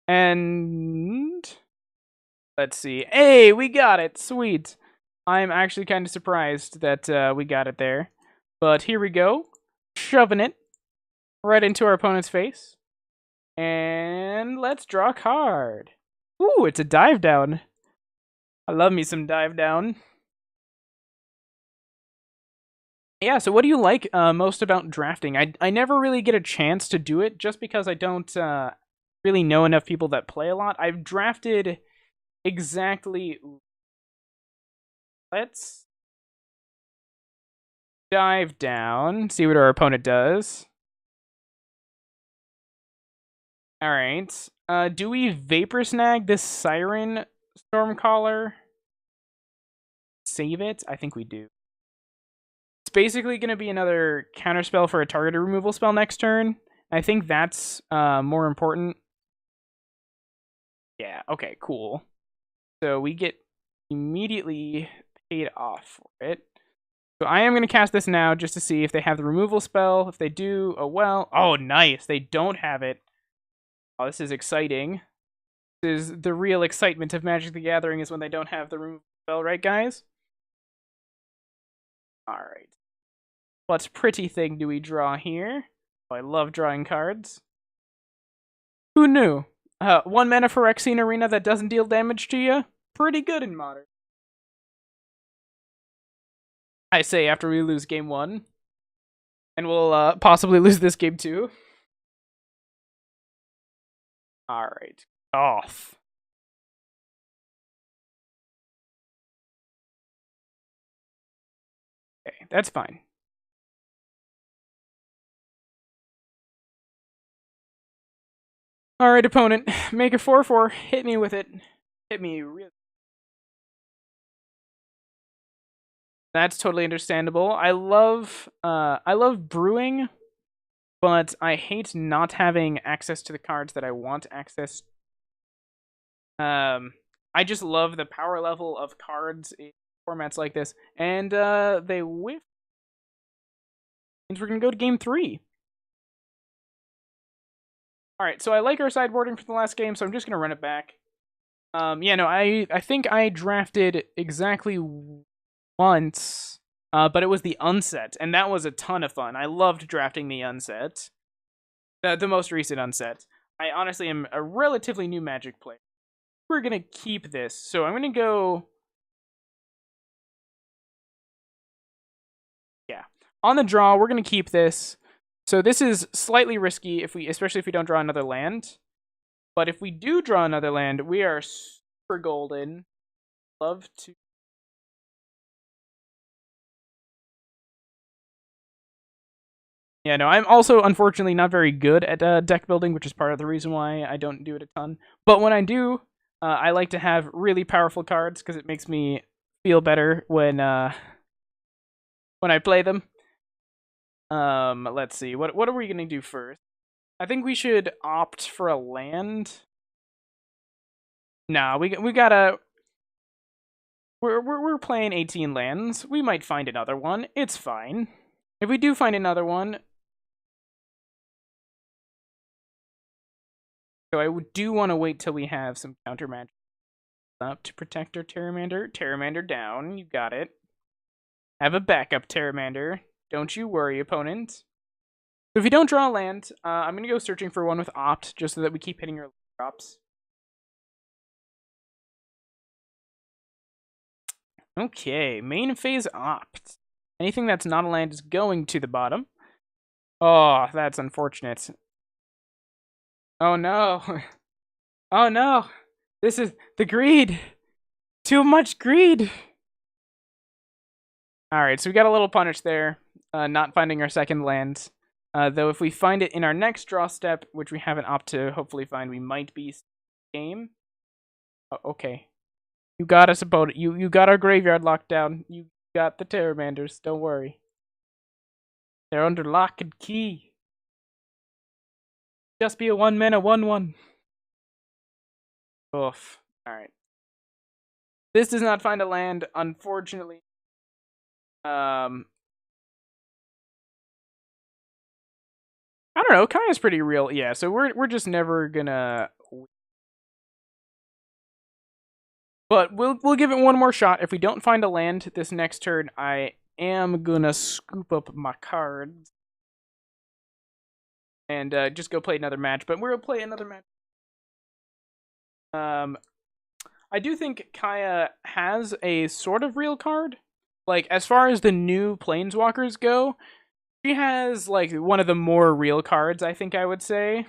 S1: And let's see. Hey, we got it. Sweet. I'm actually kind of surprised that we got it there. But here we go. Shoving it right into our opponent's face. And let's draw a card. Ooh, it's a dive down. I love me some dive down. Yeah, so what do you like most about drafting? I never really get a chance to do it just because I don't really know enough people that play a lot. I've drafted exactly. Let's dive down, see what our opponent does. All right. Do we vapor snag this Siren Stormcaller? Save it? I think we do. It's basically going to be another counterspell for a targeted removal spell next turn. I think that's more important. Yeah, okay, cool. So we get immediately paid off for it. So I am going to cast this now just to see if they have the removal spell. If they do, oh well. Oh, nice. They don't have it. Oh, this is exciting. This is the real excitement of Magic the Gathering is when they don't have the removal spell, right, guys? All right. What pretty thing do we draw here? Oh, I love drawing cards. Who knew? 1 mana Phyrexian Arena that doesn't deal damage to you? Pretty good in Modern. I say after we lose game 1. And we'll possibly lose this game too. Alright. Off. Okay, that's fine. Alright, opponent. Make a 4/4. Hit me with it. Hit me really. That's totally understandable. I love brewing, but I hate not having access to the cards that I want access. I just love the power level of cards in formats like this, and they whiff. Means we're gonna go to game 3. All right, so I like our sideboarding for the last game, so I'm just gonna run it back. Yeah, no, I think I drafted exactly once, but it was the unset, and that was a ton of fun. I loved drafting the unset, the most recent unset. I honestly am a relatively new Magic player. We're gonna keep this, so I'm gonna go. Yeah, on the draw, we're gonna keep this. So this is slightly risky especially if we don't draw another land. But if we do draw another land, we are super golden. Love to. Yeah, no, I'm also unfortunately not very good at deck building, which is part of the reason why I don't do it a ton. But when I do, I like to have really powerful cards because it makes me feel better when I play them. Let's see. What are we gonna do first? I think we should opt for a land. Nah, we gotta. We're playing 18 lands. We might find another one. It's fine. If we do find another one, so I do want to wait till we have some counter magic up to protect our Terramander. Terramander down. You got it. Have a backup Terramander. Don't you worry, opponent. So if you don't draw a land, I'm going to go searching for one with Opt, just so that we keep hitting our drops. Okay, main phase Opt. Anything that's not a land is going to the bottom. Oh, that's unfortunate. Oh no. Oh no. This is the greed. Too much greed. Alright, so we got a little punish there. Not finding our second land. Though if we find it in our next draw step, which we haven't opt to hopefully find, we might be game. Oh, okay. You got us about it. You got our graveyard locked down. You got the Terramanders. Don't worry. They're under lock and key. Just be a 1-mana 1/1. Oof. Alright. This does not find a land, unfortunately. I don't know. Kaya's pretty real. Yeah, so we're just never gonna. But we'll give it one more shot. If we don't find a land this next turn, I am gonna scoop up my cards and just go play another match. But we'll play another match. I do think Kaya has a sort of real card. Like, as far as the new Planeswalkers go, she has, like, one of the more real cards, I think I would say.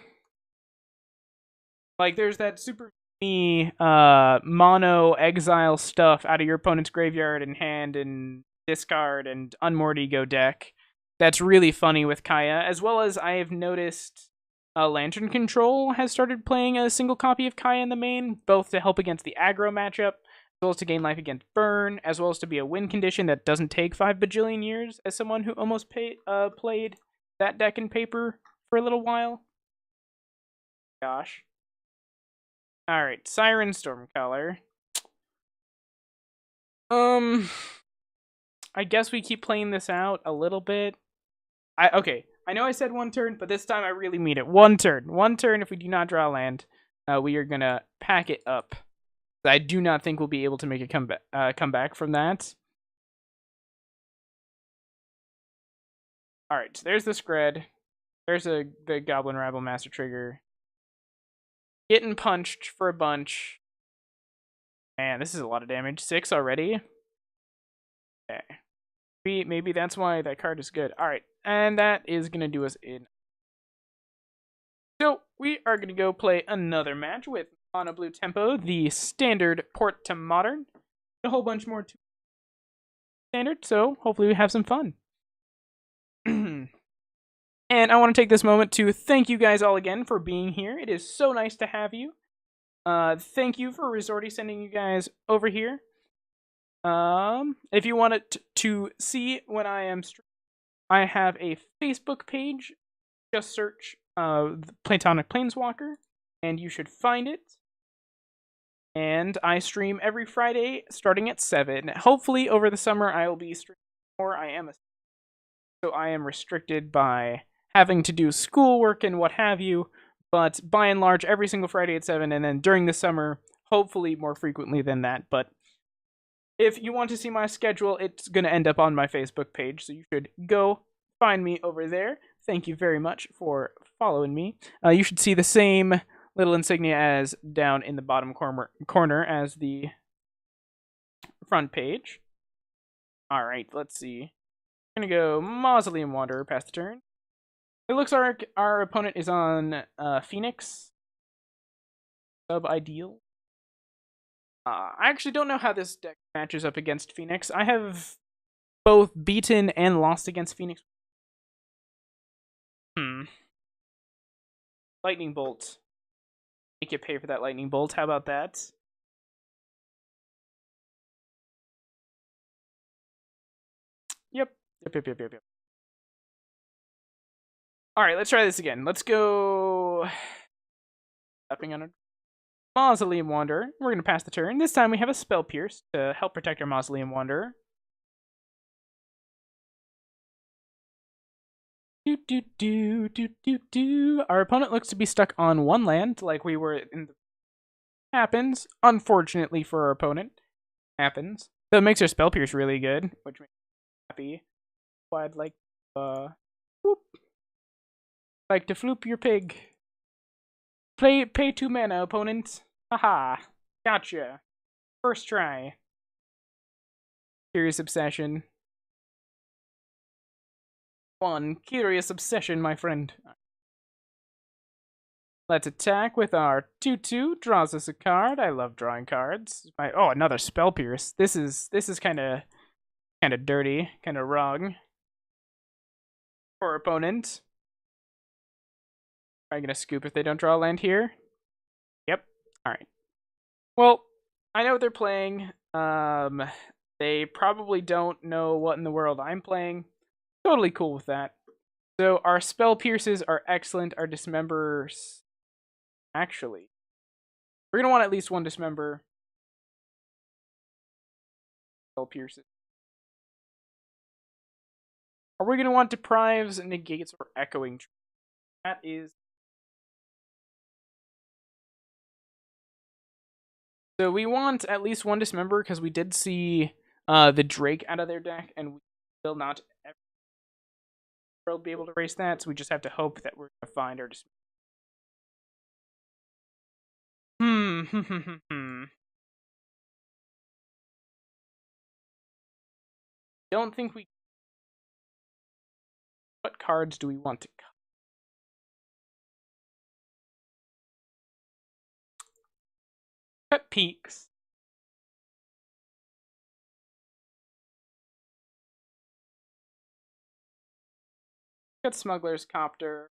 S1: Like, there's that super mono exile stuff out of your opponent's graveyard and hand and discard and Unmoored Ego deck. That's really funny with Kaya, as well as I have noticed Lantern Control has started playing a single copy of Kaya in the main, both to help against the aggro matchup, as well as to gain life against burn, as well as to be a win condition that doesn't take 5 bajillion years, as someone who almost played that deck in paper for a little while. Gosh. Alright, Siren Stormcaller. I guess we keep playing this out a little bit. Okay, I know I said one turn, but this time I really mean it. One turn. One turn if we do not draw land. We are gonna pack it up. I do not think we'll be able to make a comeback from that. Alright, so there's the Scred. There's the Goblin Rabble Master Trigger. Getting punched for a bunch. Man, this is a lot of damage. 6 already. Okay. Maybe that's why that card is good. Alright, and that is going to do us in. So, we are going to go play another match with Mono Blue Tempo, the standard port to modern. A whole bunch more to standard, so hopefully we have some fun. And I want to take this moment to thank you guys all again for being here. It is so nice to have you. Thank you for Rizorti sending you guys over here. If you wanted to see when I am streaming, I have a Facebook page. Just search Platonic Planeswalker, and you should find it. And I stream every Friday starting at 7. Hopefully over the summer I will be streaming more. So I am restricted by having to do schoolwork and what have you, but by and large every single Friday at 7, and then during the summer hopefully more frequently than that. But if you want to see my schedule, it's going to end up on my Facebook page, so you should go find me over there. Thank you very much for following me. You should see the same little insignia as down in the bottom corner as the front page. Alright, let's see. I'm going to go Mausoleum Wanderer past the turn. It looks like our opponent is on Phoenix. Sub-ideal. I actually don't know how this deck matches up against Phoenix. I have both beaten and lost against Phoenix. Lightning Bolt. Make you pay for that Lightning Bolt. How about that? Yep. Alright, let's try this again. Let's go... Stepping on a Mausoleum Wanderer. We're going to pass the turn. This time we have a Spell Pierce to help protect our Mausoleum Wanderer. Our opponent looks to be stuck on one land, like we were in the... Happens. Unfortunately for our opponent. Happens. So it makes our Spell Pierce really good, which makes me happy. So I'd like whoop. Like to floop your pig. Pay 2 mana, opponent. Haha. Gotcha. First try. Curious Obsession. 1. Curious Obsession, my friend. Let's attack with our 2/2. Draws us a card. I love drawing cards. Oh, another Spell Pierce. This is kind of dirty, kind of wrong for opponent. Am I gonna scoop if they don't draw a land here? Yep. All right. Well, I know what they're playing. They probably don't know what in the world I'm playing. Totally cool with that. So our Spell Pierces are excellent. Our Dismembers... Actually, we're going to want at least one Dismember. Spell Pierces. Are we going to want Deprives, Negates, or Echoing? That is... So we want at least one Dismember because we did see the Drake out of their deck, and we will not ever be able to erase that, so we just have to hope that we're going to find our Dismember. Hmm. Don't think we. What cards do we want to cut? Peaks. Cut Smuggler's Copter.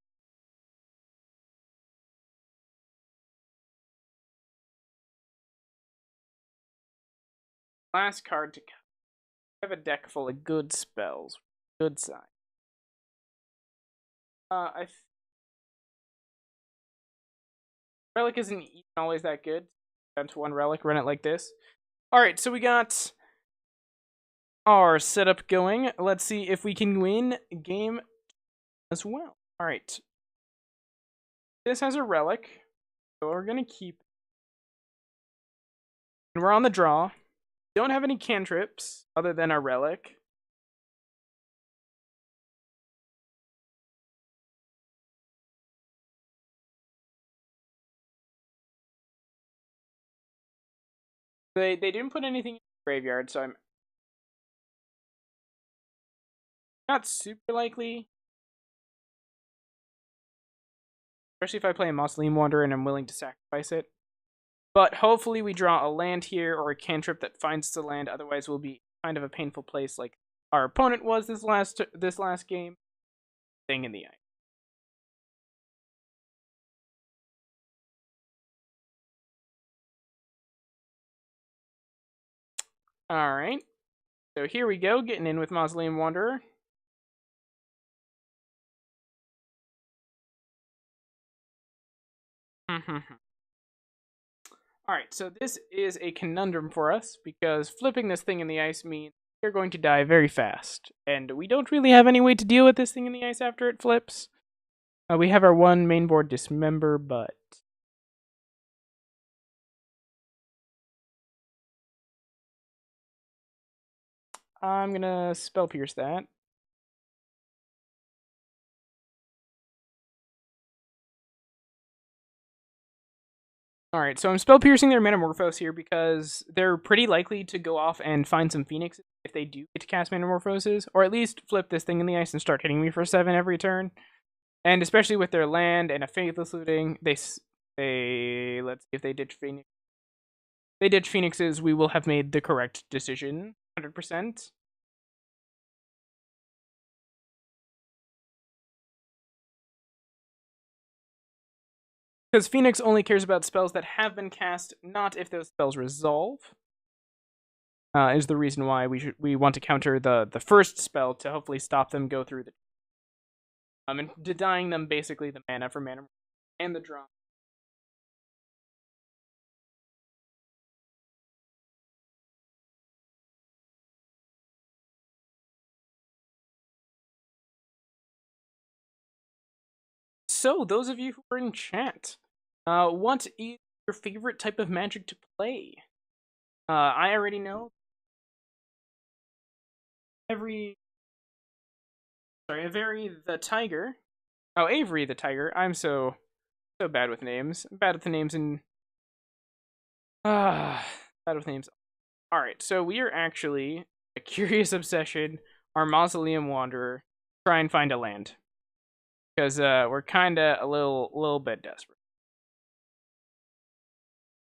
S1: Last card to cut. I have a deck full of good spells. Good side. I Relic isn't even always that good. Down to one relic, run it like this. Alright, so we got our setup going. Let's see if we can win game as well. Alright. This has a relic, so we're gonna keep. And we're on the draw. Don't have any cantrips other than our relic. They didn't put anything in the graveyard, so I'm not super likely. Especially if I play a Mausoleum Wanderer and I'm willing to sacrifice it. But hopefully we draw a land here or a cantrip that finds the land. Otherwise, we'll be kind of a painful place like our opponent was this last game. Thing in the eye. All right. So here we go, getting in with Mausoleum Wanderer. Alright, so this is a conundrum for us, because flipping this thing in the ice means you're going to die very fast. And we don't really have any way to deal with this thing in the ice after it flips. We have our one main board Dismember, but... I'm gonna Spell Pierce that. Alright, so I'm Spell Piercing their Metamorphose here because they're pretty likely to go off and find some Phoenixes if they do get to cast Metamorphoses, or at least flip this thing in the ice and start hitting me for 7 every turn. And especially with their land and a Faithless Looting, let's see if they ditch Phoenix. If they ditch Phoenixes, we will have made the correct decision, 100%. Because Phoenix only cares about spells that have been cast, not if those spells resolve. Is the reason why we want to counter the first spell to hopefully stop them go through the and denying them basically the mana for mana and the draw. So those of you who are in chat, what is your favorite type of Magic to play? I already know. Avery the Tiger. Oh, Avery the Tiger. I'm so bad with names. Bad with the names and bad with names. All right, so we are actually a Curious Obsession, our Mausoleum Wanderer, try and find a land because we're kind of a little bit desperate.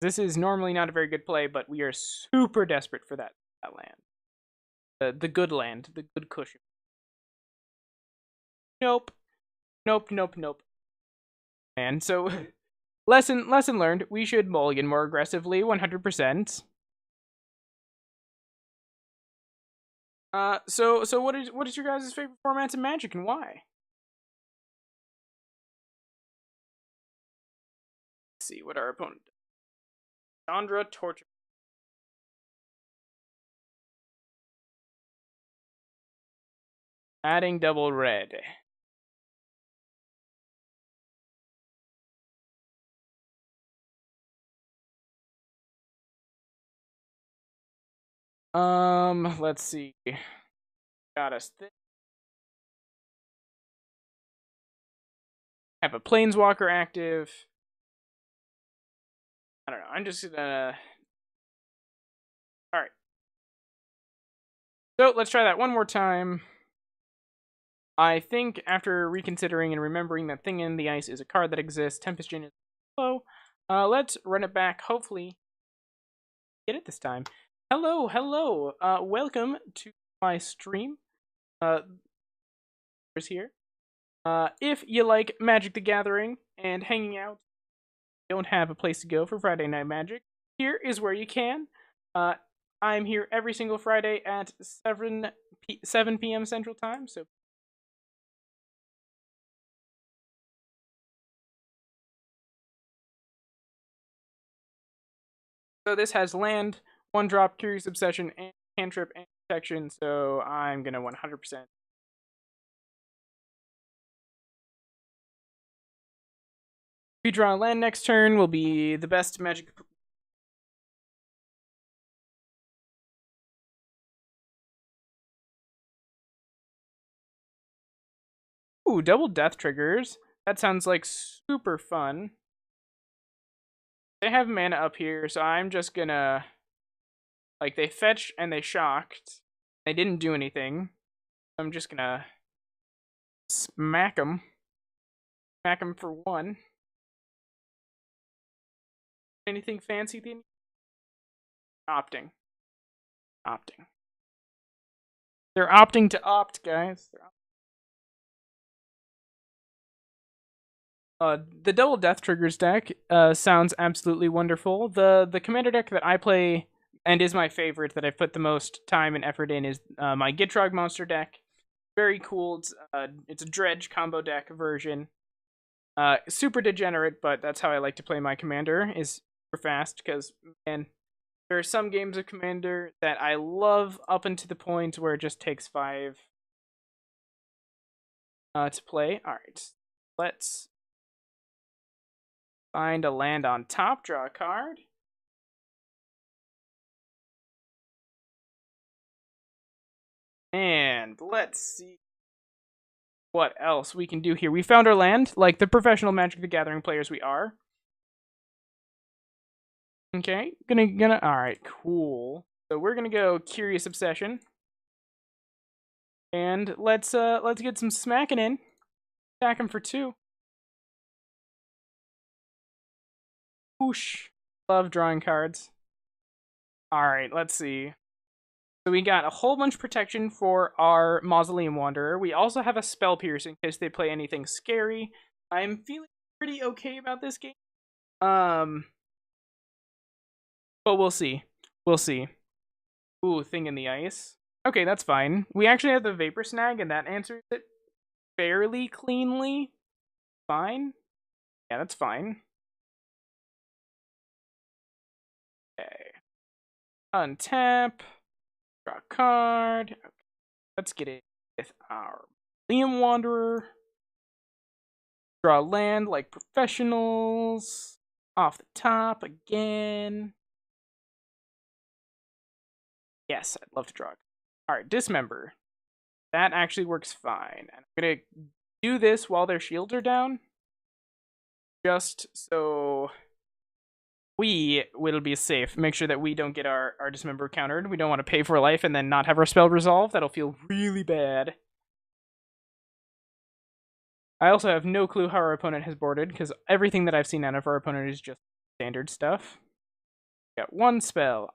S1: This is normally not a very good play, but we are super desperate for that land, the good land, the good cushion. Nope. And so, lesson learned. We should mulligan more aggressively, 100%. So what is your guys' favorite formats in Magic and why? Let's see what our opponent does. Chandra Torture. Adding double red. Let's see. Got us this. Have a Planeswalker active. I don't know. I'm just gonna. All right. So let's try that one more time. I think after reconsidering and remembering that Thing in the Ice is a card that exists, Tempest Jin is low. Let's run it back. Hopefully, get it this time. Hello, hello. Welcome to my stream. Is here. If you like Magic the Gathering and hanging out, don't have a place to go for Friday Night Magic, here is where you can. Uh, I'm here every single Friday at 7 p.m. Central Time, so this has land, 1-drop, Curious Obsession, and cantrip and protection, so I'm gonna 100%. If we draw a land next turn, will be the best Magic. Ooh, double death triggers. That sounds like super fun. They have mana up here, so I'm just gonna... Like, they fetch and they shocked. They didn't do anything. I'm just gonna smack them. Smack them for 1. Anything fancy? Opting. Opting. They're opting to opt, guys. The double death triggers deck sounds absolutely wonderful. The commander deck that I play and is my favorite that I've put the most time and effort in is my Gitrog monster deck. Very cool. It's a dredge combo deck version. Super degenerate, but that's how I like to play my commander, is super fast, because, man, there are some games of commander that I love up until the point where it just takes 5 to play. Alright, let's find a land on top, draw a card. And let's see what else we can do here. We found our land, like the professional Magic the Gathering players we are. Okay, alright, cool. So we're gonna go Curious Obsession. And let's get some smacking in. Attack him for 2. Whoosh. Love drawing cards. Alright, let's see. So we got a whole bunch of protection for our Mausoleum Wanderer. We also have a Spell Pierce in case they play anything scary. I'm feeling pretty okay about this game. But we'll see. We'll see. Ooh, Thing in the Ice. Okay, that's fine. We actually have the Vapor Snag, and that answers it fairly cleanly. Fine. Yeah, that's fine. Okay. Untap. Draw a card. Okay. Let's get it with our Liam Wanderer. Draw land like professionals. Off the top again. Yes, I'd love to draw. Alright, Dismember. That actually works fine. And I'm gonna do this while their shields are down. Just so we will be safe. Make sure that we don't get our Dismember countered. We don't want to pay for life and then not have our spell resolve. That'll feel really bad. I also have no clue how our opponent has boarded, because everything that I've seen out of our opponent is just standard stuff. Got 1 spell.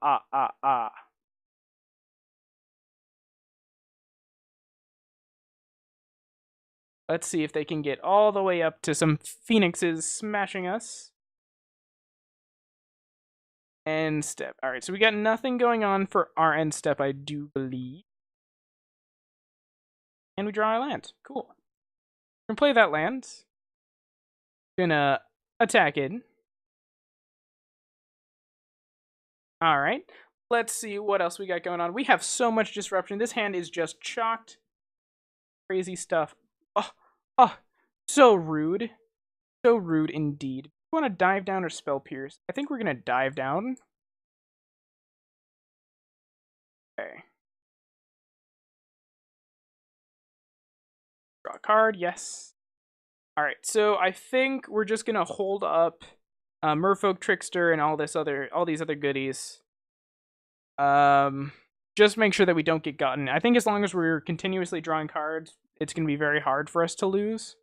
S1: Let's see if they can get all the way up to some phoenixes smashing us. End step. Alright, so we got nothing going on for our end step, I do believe. And we draw a land. Cool. We're gonna play that land. Gonna attack it. Alright. Let's see what else we got going on. We have so much disruption. This hand is just chalked. Crazy stuff. Oh, so rude. So rude indeed. You want to dive down or spell pierce? I think we're gonna dive down. Okay. Draw a card, yes. Alright, so I think we're just gonna hold up Merfolk Trickster and all these other goodies. Just make sure that we don't get gotten. I think as long as we're continuously drawing cards, it's going to be very hard for us to lose.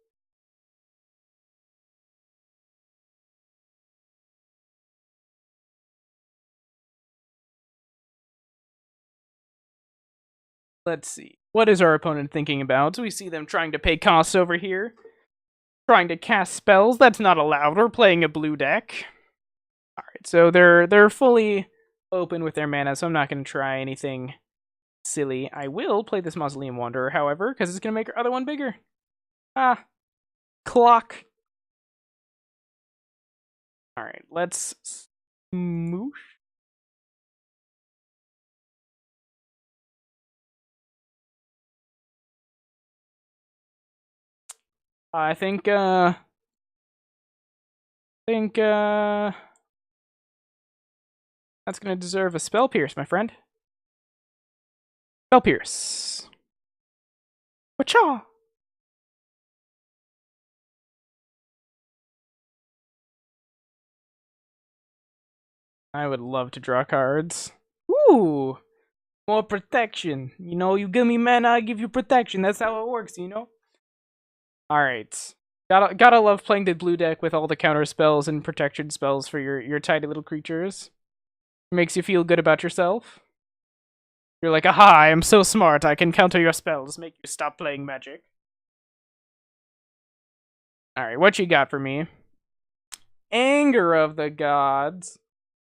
S1: Let's see. What is our opponent thinking about? We see them trying to pay costs over here. Trying to cast spells. That's not allowed. We're playing a blue deck. Alright, so they're fully open with their mana, so I'm not going to try anything silly. I will play this Mausoleum Wanderer, however, because it's going to make our other one bigger. Ah. Clock. Alright, let's smoosh. I think that's gonna deserve a Spell Pierce, my friend. Spell Pierce. Wacha! I would love to draw cards. Ooh! More protection. You know, you give me mana, I give you protection. That's how it works, you know? Alright. Gotta love playing the blue deck with all the counter spells and protection spells for your tiny little creatures. Makes you feel good about yourself. You're like, aha, I am so smart, I can counter your spells, make you stop playing Magic. Alright, what you got for me? Anger of the Gods.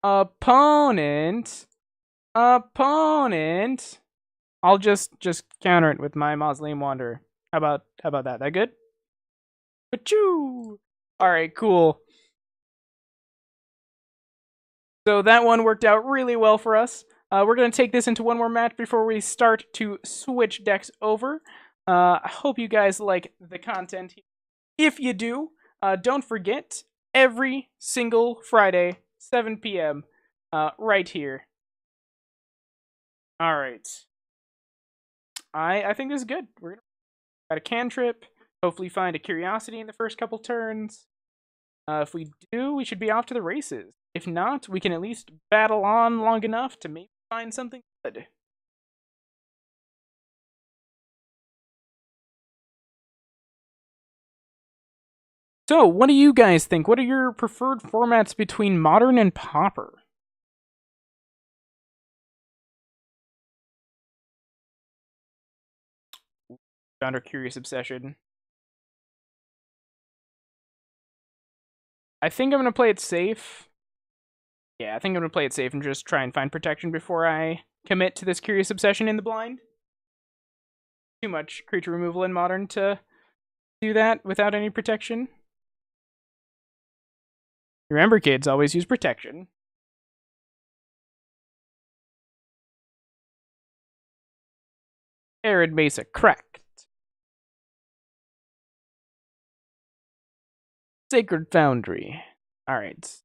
S1: Opponent. I'll just counter it with my Mausoleum Wanderer. How about that? That good? Achoo! Alright, cool. So that one worked out really well for us. We're going to take this into one more match before we start to switch decks over. I hope you guys like the content. If you do, don't forget, every single Friday, 7 p.m., right here. Alright. I think this is good. We're gonna got a cantrip, hopefully find a curiosity in the first couple turns. If we do, we should be off to the races. If not, we can at least battle on long enough to maybe find something good. So, what do you guys think? What are your preferred formats between Modern and Pauper? Found our Curious Obsession. I think I'm going to play it safe. Yeah, I think I'm going to play it safe and just try and find protection before I commit to this Curious Obsession in the blind. Too much creature removal in Modern to do that without any protection. Remember, kids, always use protection. Arid Mesa, cracked. Sacred Foundry. Alright.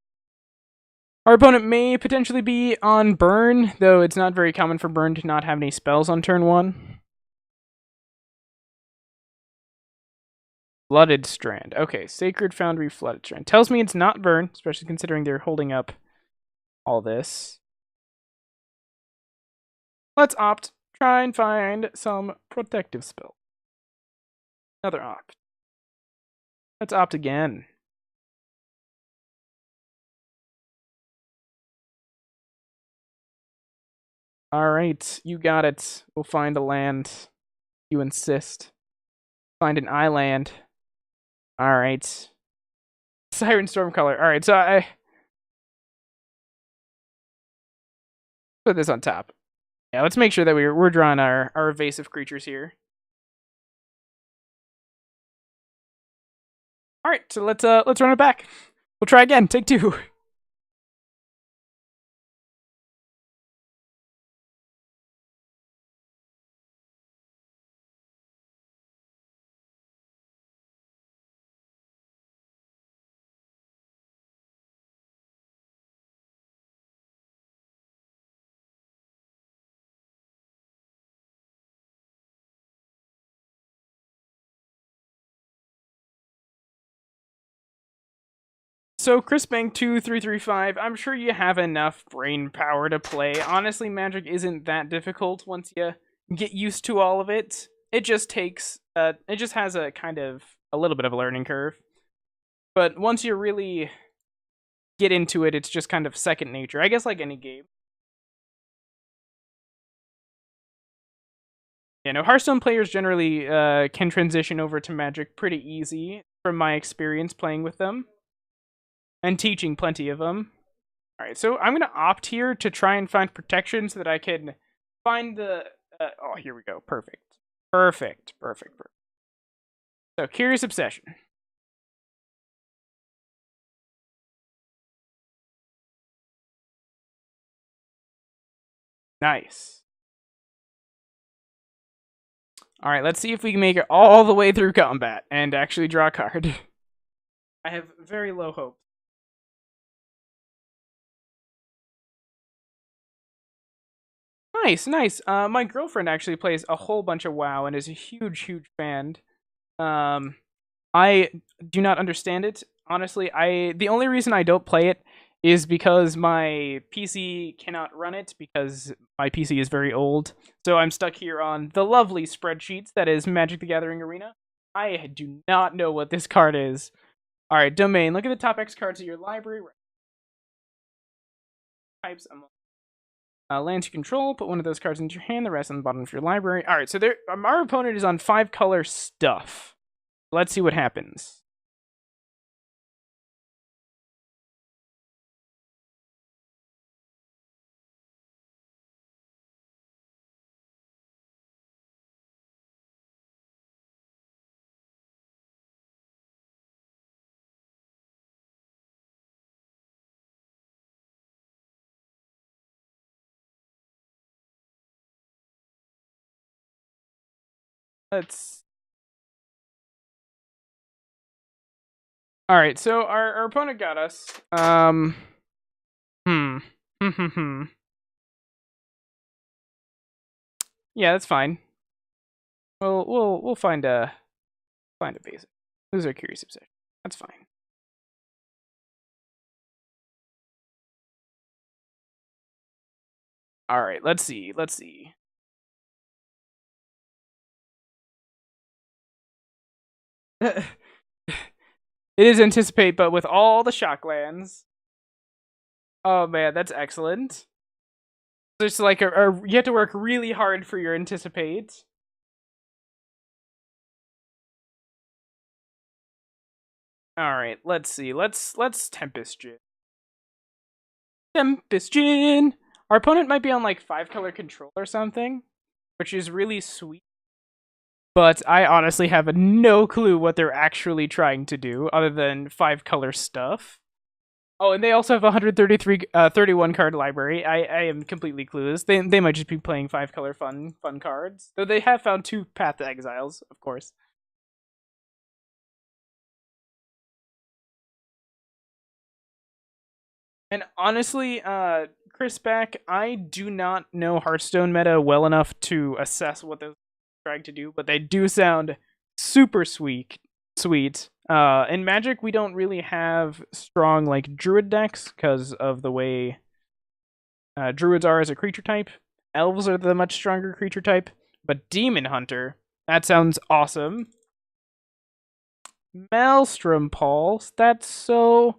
S1: Our opponent may potentially be on Burn, though it's not very common for Burn to not have any spells on turn 1. Flooded Strand. Okay, Sacred Foundry, Flooded Strand. Tells me it's not Burn, especially considering they're holding up all this. Let's opt. Try and find some protective spell. Another opt. Let's opt again. Alright, you got it. We'll find a land. You insist. Find an island. Alright. Siren Stormcaller. Alright, so I put this on top. Yeah, let's make sure that we're drawing our evasive creatures here. Alright, so let's run it back. We'll try again. Take 2. So ChrisBank2335, I'm sure you have enough brain power to play. Honestly, Magic isn't that difficult once you get used to all of it. It just takes, it just has a kind of a little bit of a learning curve. But once you really get into it, it's just kind of second nature. I guess like any game. You know, Hearthstone players generally can transition over to Magic pretty easy from my experience playing with them and teaching plenty of them. All right, so I'm going to opt here to try and find protection so that I can find the... oh, here we go. Perfect. Perfect. Perfect. Perfect. So, Curious Obsession. Nice. All right, let's see if we can make it all the way through combat and actually draw a card. I have very low hope. Nice, nice. My girlfriend actually plays a whole bunch of WoW and is a huge, huge fan. Um, I do not understand it. Honestly, the only reason I don't play it is because my PC cannot run it because my PC is very old. So I'm stuck here on the lovely spreadsheets that is Magic the Gathering Arena. I do not know what this card is. All right, domain. Look at the top X cards of your library. Types. Lands you control. Put one of those cards into your hand. The rest on the bottom of your library. All right, so there. Our opponent is on 5-color stuff. Let's see what happens. Let's. All right, so our opponent got us. Hmm. Yeah, that's fine. We'll find a basic. Those are Curious Obsession. That's fine. All right, let's see. Let's see. It is anticipate, but with all the shock lands. Oh man, that's excellent. It's like you have to work really hard for your anticipate. All right, let's see. Let's Tempest Gin. Tempest Gin. Our opponent might be on like 5-color control or something, which is really sweet. But I honestly have no clue what they're actually trying to do other than 5-color stuff. Oh, and they also have a 31 card library. I am completely clueless. They might just be playing 5-color fun cards. Though they have found 2 Path to Exiles, of course. And honestly, Chris Back, I do not know Hearthstone meta well enough to assess what they're trying to do, but they do sound super sweet. In Magic, we don't really have strong like Druid decks because of the way Druids are as a creature type. Elves are the much stronger creature type, but Demon Hunter, that sounds awesome. Maelstrom Pulse, that's so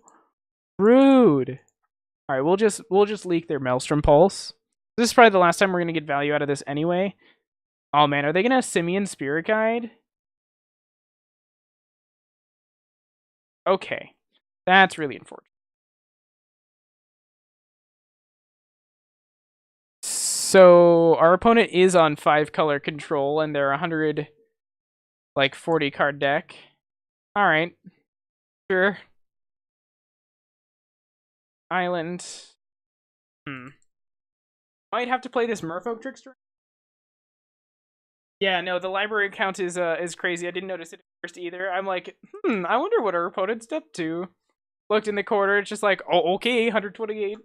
S1: rude. All right, we'll just leak their Maelstrom Pulse. This is probably the last time we're gonna get value out of this anyway. Oh man, are they gonna Simian Spirit Guide? Okay, that's really unfortunate. So our opponent is on 5-color control, and they're 100, like 40 card deck. All right, sure. Island. Might have to play this Merfolk Trickster. Yeah, no, the library count is crazy. I didn't notice it at first either. I'm like, I wonder what our opponent's up to. Looked in the corner, it's just like, oh, okay, 128.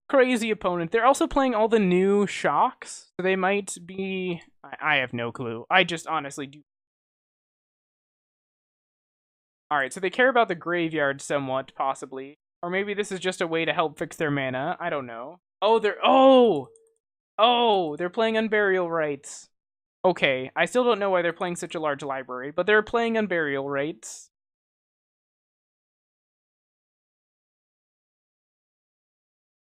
S1: Crazy opponent. They're also playing all the new shocks, so they might be. I have no clue. I just honestly do. Alright, so they care about the graveyard somewhat, possibly. Or maybe this is just a way to help fix their mana. I don't know. Oh, they're... Oh! Oh! They're playing Unburial Rites. Okay, I still don't know why they're playing such a large library, but they're playing Unburial Rites.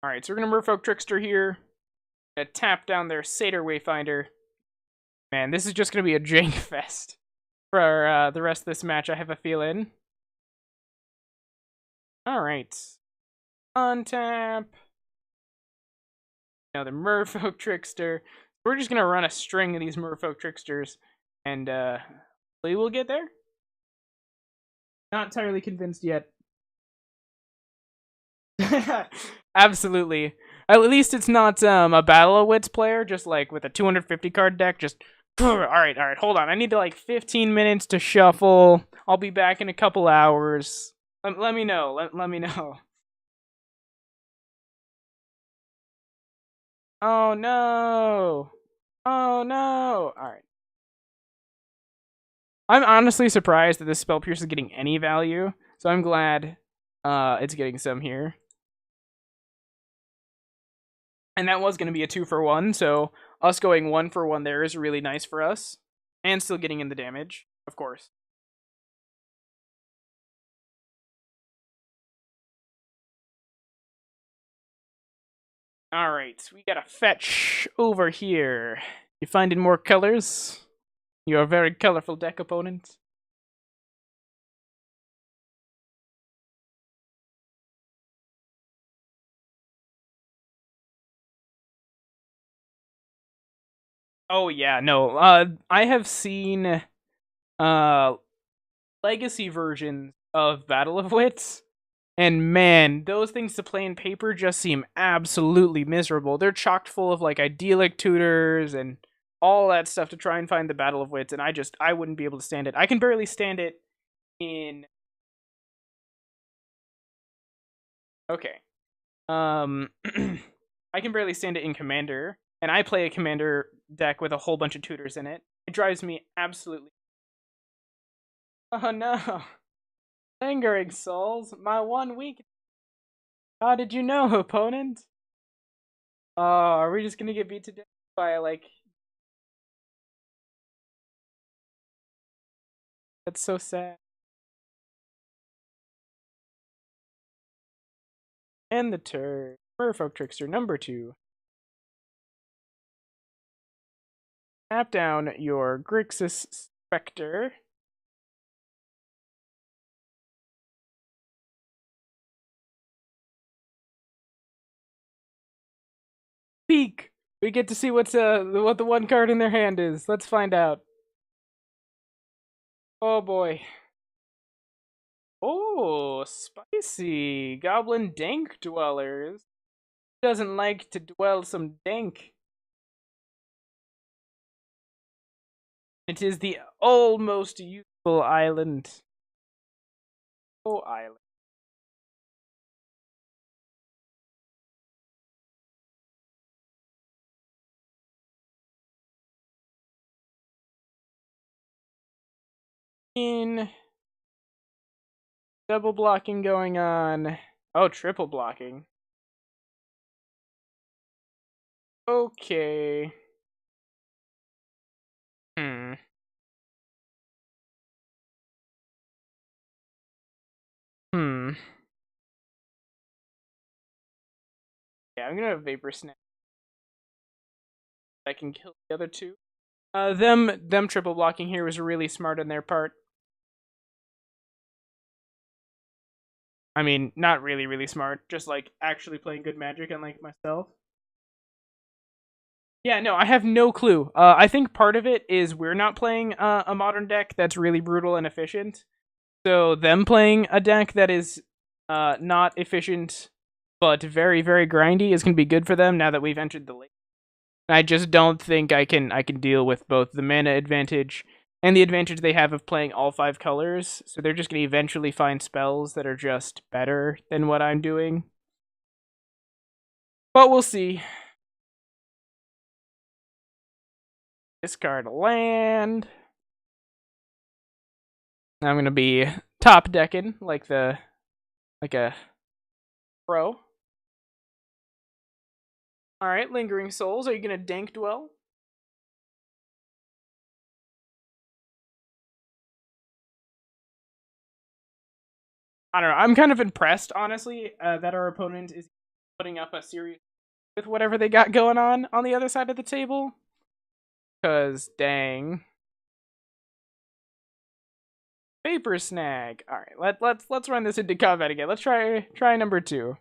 S1: Alright, so we're gonna Merfolk Trickster here. Gonna tap down their Satyr Wayfinder. Man, this is just gonna be a jank fest for the rest of this match, I have a feeling. Alright. Untap. Another Merfolk Trickster. We're just gonna run a string of these Merfolk Tricksters, and hopefully we'll get there. Not entirely convinced yet. Absolutely. At least it's not a Battle of Wits player, just like with a 250 card deck, just... Alright, hold on. I need to like 15 minutes to shuffle. I'll be back in a couple hours. Let me know. Let me know. Oh no! Oh no! Alright. I'm honestly surprised that this Spell Pierce is getting any value, so I'm glad it's getting some here. And that was going to be a 2-for-1, so us going 1-for-1 there is really nice for us. And still getting in the damage, of course. Alright, so we got a fetch over here. You finding more colors? You're a very colorful deck, opponent. Oh yeah, no. I have seen legacy versions of Battle of Wits, and man, those things to play in paper just seem absolutely miserable. They're chocked full of like idyllic tutors and all that stuff to try and find the Battle of Wits, and I wouldn't be able to stand it. I can barely stand it in... Okay. I can barely stand it in Commander, and I play a Commander deck with a whole bunch of tutors in it. It drives me absolutely... Oh no! Lingering Souls, my one weakness. How did you know, opponent? Oh, are we just gonna get beat to death by, like... That's so sad. And the turn. Merfolk Trickster number 2. Tap down your Grixis Spectre. Peek! We get to see what the one card in their hand is. Let's find out. Oh boy. Oh, spicy. Goblin Dank Dwellers. Who doesn't like to dwell some dank? It is the almost useful island. Oh, island. In double blocking going on. Oh, triple blocking. Okay. Hmm. Hmm. Yeah, I'm gonna Vapor Snap. I can kill the other two. Them triple blocking here was really smart on their part. I mean, not really, really smart. Just like actually playing good Magic, unlike myself. Yeah, no, I have no clue. I think part of it is we're not playing a modern deck that's really brutal and efficient. So them playing a deck that is not efficient but very, very grindy is going to be good for them now that we've entered the late. I just don't think I can deal with both the mana advantage and the advantage they have of playing all 5 colors. So they're just going to eventually find spells that are just better than what I'm doing. But we'll see. Discard land. I'm going to be top decking like a pro. All right, Lingering Souls. Are you gonna dank dwell? I don't know. I'm kind of impressed, honestly, that our opponent is putting up a series with whatever they got going on the other side of the table. Cause dang. Vapor Snag. All right, let's run this into combat again. Let's try number 2.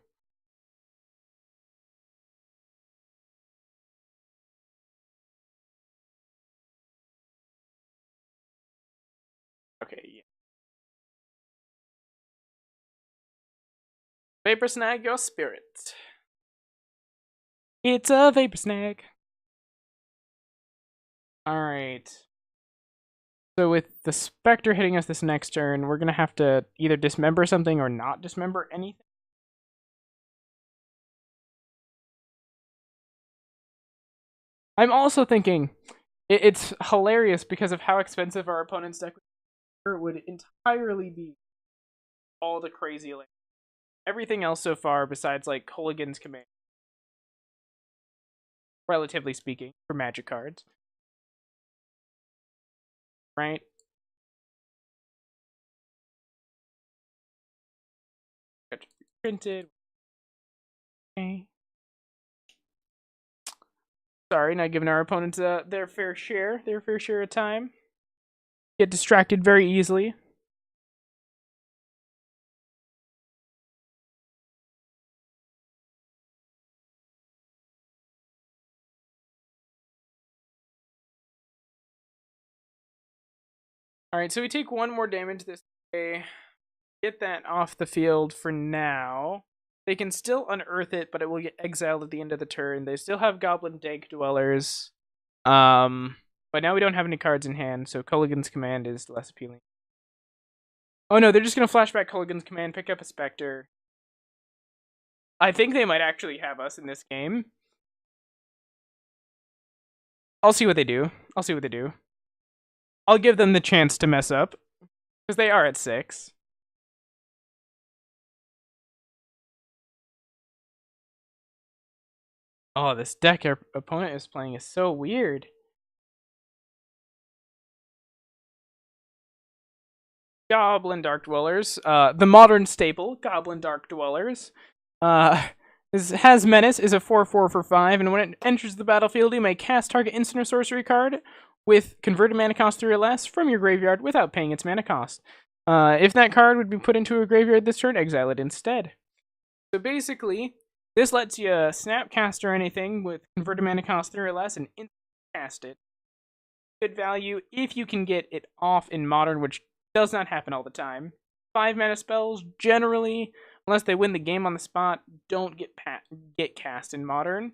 S1: Okay, yeah. Vapor Snag your spirit. It's a Vapor Snag. All right. So with the Spectre hitting us this next turn, we're gonna have to either dismember something or not dismember anything. I'm also thinking it's hilarious because of how expensive our opponent's deck would entirely be all the crazy like everything else so far besides like Hooligan's Command, relatively speaking, for Magic cards. Right? Printed. Okay. Sorry, not giving our opponents their fair share of time. Get distracted very easily. All right, so we take 1 more damage this way. Get that off the field for now. They can still unearth it, but it will get exiled at the end of the turn. They still have Goblin Dank Dwellers. But now we don't have any cards in hand, so Culligan's Command is less appealing. Oh no, they're just gonna flashback Culligan's Command, pick up a Spectre. I think they might actually have us in this game. I'll see what they do. I'll give them the chance to mess up, because they are at 6. Oh, this deck our opponent is playing is so weird. Goblin Dark Dwellers, the modern staple, Goblin Dark Dwellers. Has Menace, is a 4/4 for 5, and when it enters the battlefield, you may cast target instant or sorcery card with converted mana cost 3 or less from your graveyard without paying its mana cost. If that card would be put into a graveyard this turn, exile it instead. So basically, this lets you snapcast or anything with converted mana cost 3 or less and instantly cast it. Good value if you can get it off in Modern, which does not happen all the time. 5 mana spells generally, unless they win the game on the spot, don't get cast in Modern.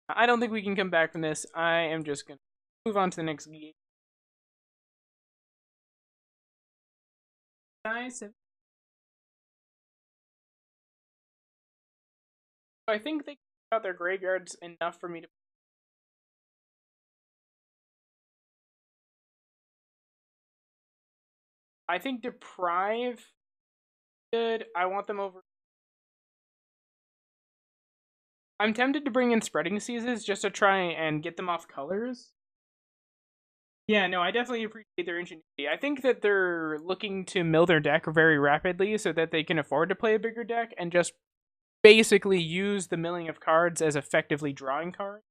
S1: I don't think we can come back from this. I am just going to move on to the next game. I think they got their graveyards enough for me to. I think Deprive good. I want them over. I'm tempted to bring in Spreading Seasons just to try and get them off colors. Yeah, no, I definitely appreciate their ingenuity. I think that they're looking to mill their deck very rapidly so that they can afford to play a bigger deck and just basically use the milling of cards as effectively drawing cards.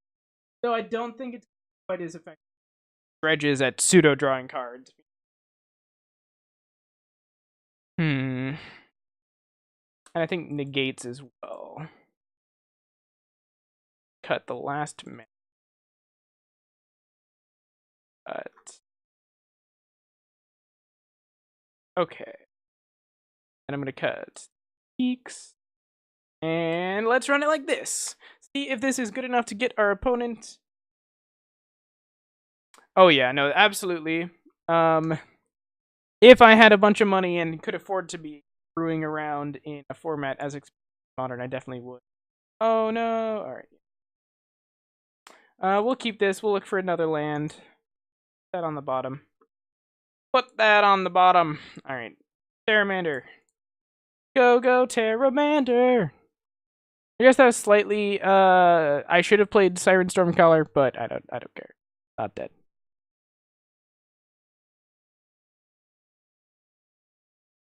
S1: So I don't think it's quite as effective as Dredges at pseudo drawing cards. And I think negates as well. Cut the last mana. Cut. Okay. And I'm going to cut peaks. And let's run it like this. See if this is good enough to get our opponent. Oh yeah, no, absolutely. If I had a bunch of money and could afford to be brewing around in a format as Modern, I definitely would. Oh no, alright. We'll keep this, we'll look for another land. that on the bottom. Put that on the bottom. Alright. Terramander. Go, go, Terramander! I guess that was slightly, I should have played Siren Stormcaller, but I don't care. Not dead.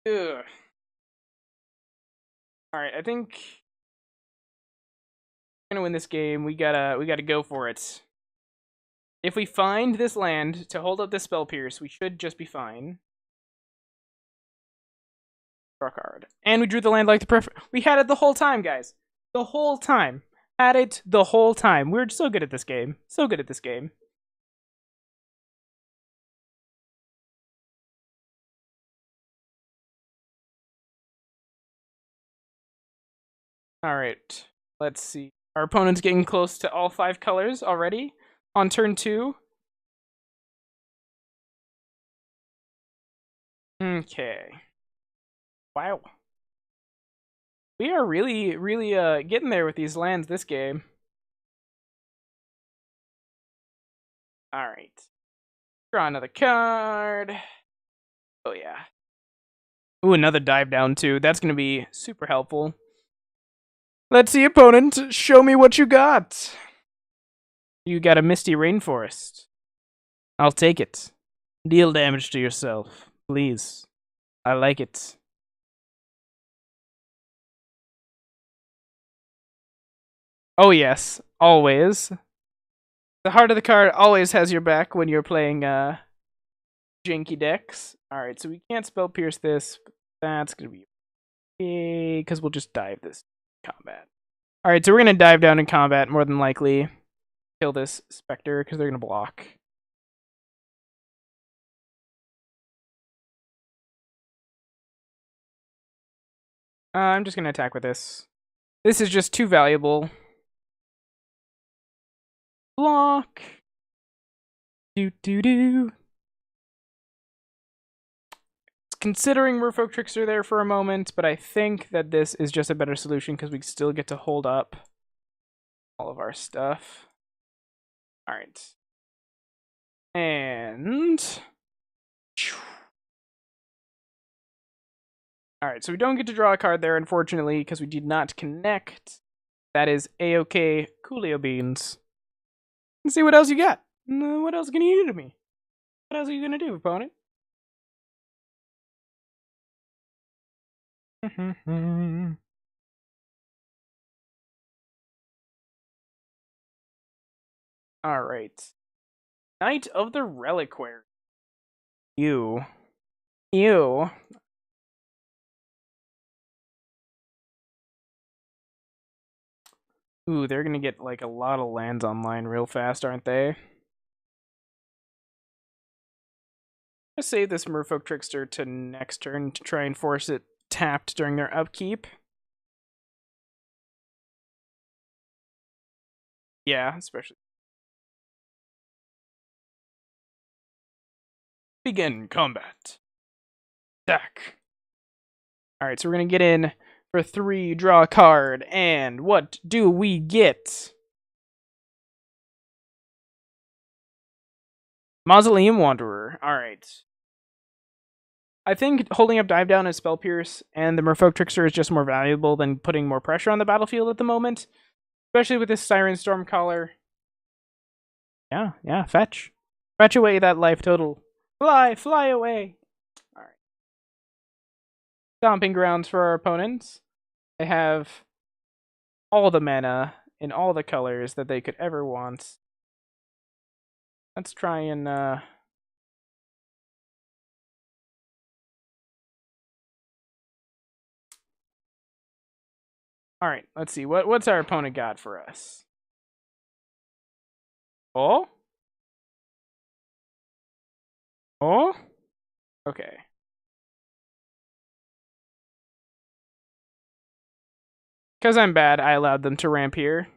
S1: Ugh. Alright, I think we're gonna win this game. We gotta go for it. If we find this land to hold up this Spell Pierce, we should just be fine. Draw card. And we drew the land like the perfect. We had it the whole time, guys. The whole time. Had it the whole time. We're so good at this game. So good at this game. Alright. Let's see. Our opponent's getting close to all 5 colors already. On turn 2. Okay. Wow. We are really, really getting there with these lands this game. Alright. Draw another card. Oh yeah. Ooh, another dive down too. That's gonna be super helpful. Let's see, opponent. Show me what you got. You got a Misty Rainforest. I'll take it. Deal damage to yourself, please. I like it. Oh yes, always. The heart of the card always has your back when you're playing janky decks. Alright, so we can't Spell Pierce this, but that's gonna be okay, because we'll just dive this in combat. Alright, so we're gonna dive down in combat more than likely. Kill this Spectre, because they're gonna block. I'm just gonna attack with this. This is just too valuable. Block. Do. Considering Merfolk Trickster there for a moment, but I think that this is just a better solution because we still get to hold up all of our stuff. Alright. And... Alright, so we don't get to draw a card there, unfortunately, because we did not connect. That is A-OK Coolio Beans. Let's see what else you got. What else can you do to me? What else are you gonna do, opponent? Alright. Knight of the Reliquary. Ew. Ew. Ooh, they're gonna get like a lot of lands online real fast, aren't they? I'll save this Merfolk Trickster to next turn to try and force it tapped during their upkeep. Yeah, especially. Begin combat. Attack. Alright, so we're gonna get in for 3, draw a card, and what do we get? Mausoleum Wanderer. Alright. I think holding up Dive Down as Spell Pierce and the Merfolk Trickster is just more valuable than putting more pressure on the battlefield at the moment. Especially with this Siren Stormcaller. Yeah, fetch. Fetch away that life total. Fly away! Alright. Stomping grounds for our opponents. They have all the mana in all the colors that they could ever want. Let's try and Alright, let's see. What's our opponent got for us? Oh? Oh? Okay. Because I'm bad, I allowed them to ramp here.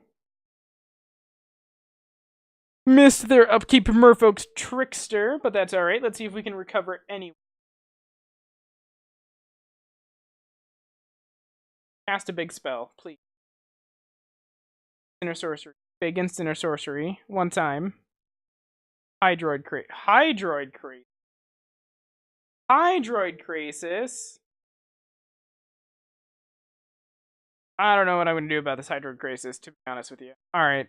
S1: Missed their upkeep Merfolk's Trickster, but that's alright. Let's see if we can recover anyway. Cast a big spell, please. Inner Sorcery. Big instant or sorcery. One time. Hydroid Crisis. I don't know what I'm going to do about this Hydroid Crisis, to be honest with you. Alright,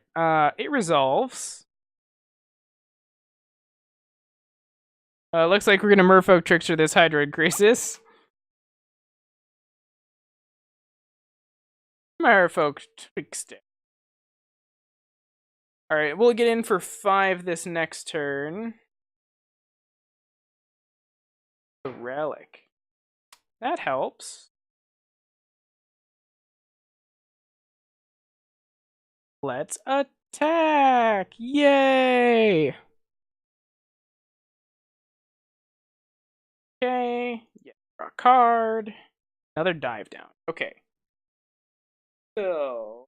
S1: it resolves. Looks like we're going to Merfolk Trickster this Hydroid Crisis. Merfolk Trickster. Alright, we'll get in for 5 this next turn. The Relic. That helps. Let's attack! Yay! Okay, yeah, draw a card. Another dive down. Okay. So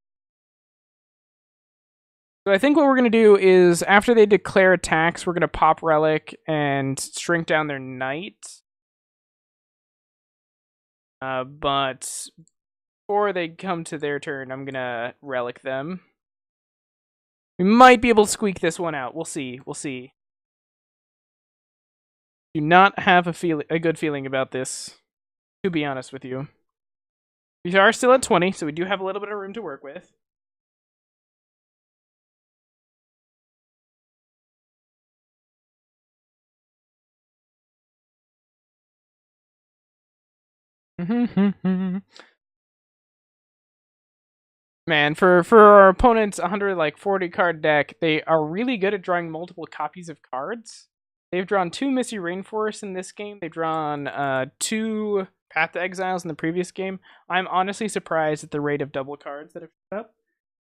S1: I think what we're going to do is, after they declare attacks, we're going to pop Relic and shrink down their Knight. But before they come to their turn, I'm going to Relic them. We might be able to squeak this one out. We'll see. We'll see. Do not have a good feeling about this, to be honest with you. We are still at 20, so we do have a little bit of room to work with. Man, for our opponent's 140 card deck, they are really good at drawing multiple copies of cards. They've drawn 2 Misty Rainforests in this game. They've drawn 2 Path to Exiles in the previous game. I'm honestly surprised at the rate of double cards that have showed up.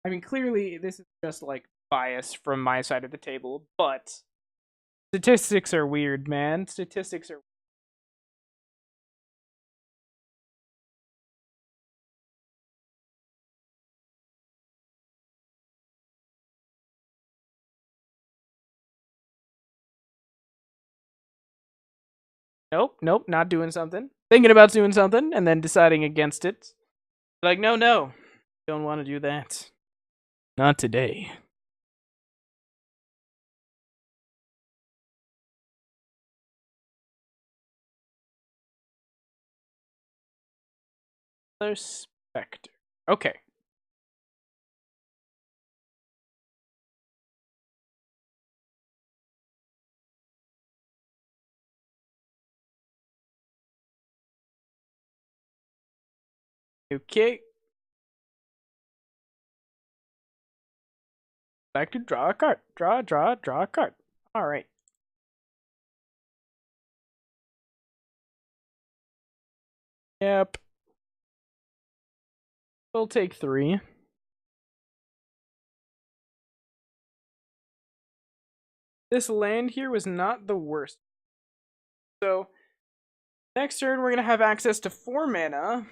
S1: I mean, clearly this is just like bias from my side of the table, but statistics are weird, man. Statistics are. Nope, not doing something. Thinking about doing something and then deciding against it. Like, no, don't want to do that. Not today. Spectre. Okay. Okay. Back to draw a card. Draw a card. Alright. Yep. We'll take 3. This land here was not the worst. So, next turn we're going to have access to 4 mana.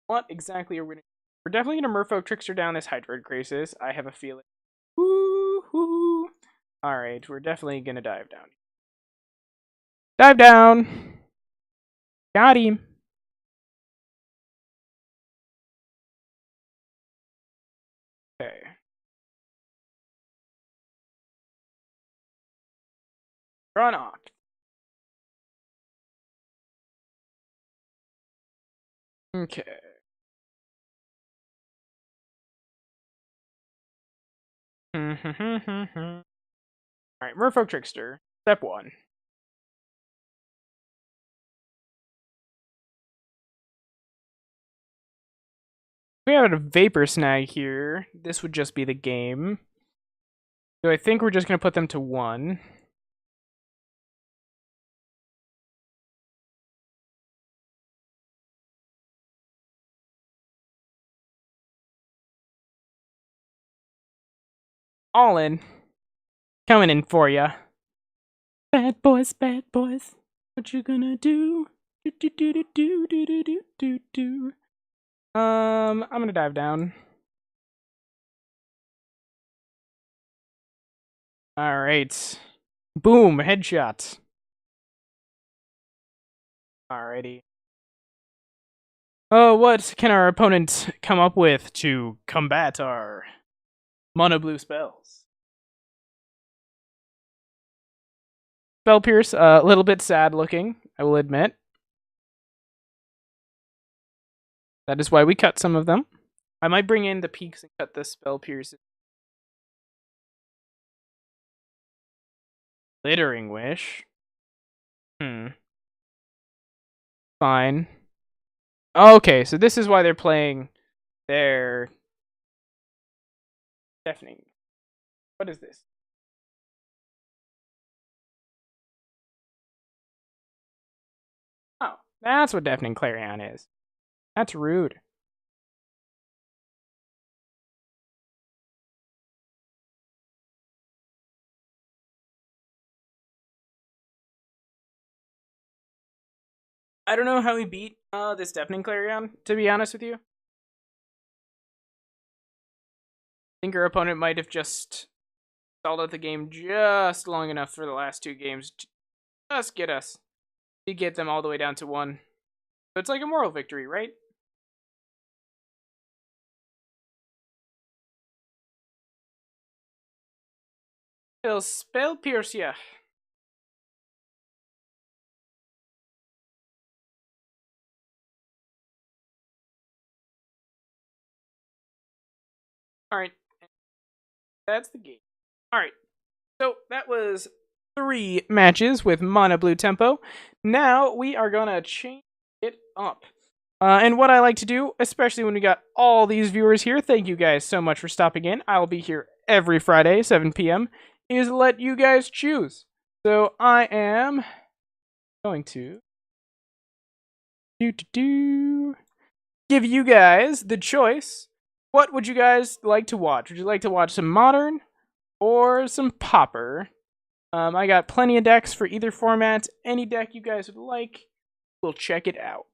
S1: What exactly are we going to do? We're definitely going to Merfolk Trickster down this Hydroid Crisis. I have a feeling. Woo-hoo. Alright, we're definitely going to dive down. Dive down! Got him! Okay. Draw an Oct. Okay. Alright, Merfolk Trickster. Step 1. We have a Vapor Snag here. This would just be the game. So I think we're just going to put them to 1. All in. Coming in for ya. Bad boys, what you gonna do? I'm gonna dive down. Alright. Boom, headshot. Alrighty. Oh, what can our opponent come up with to combat our mono blue spells? Spell Pierce, a little bit sad looking, I will admit. That is why we cut some of them. I might bring in the peaks and cut the Spell Pierce. Glittering Wish. Fine. Okay, so this is why they're playing their deafening. What is this? Oh, that's what Deafening Clarion is. That's rude. I don't know how he beat this Deafening Clarion, to be honest with you. I think our opponent might have just stalled out the game just long enough for the last two games to just get us. To get them all the way down to 1. So it's like a moral victory, right? He'll Spell Pierce ya. Alright. That's the game. Alright. So that was 3 matches with Mana Blue Tempo. Now we are gonna change it up. And what I like to do, especially when we got all these viewers here, thank you guys so much for stopping in. I'll be here every Friday, 7 p.m., is let you guys choose. So I am going to give you guys the choice. What would you guys like to watch? Would you like to watch some modern or some popper? I got plenty of decks for either format. Any deck you guys would like, we'll check it out.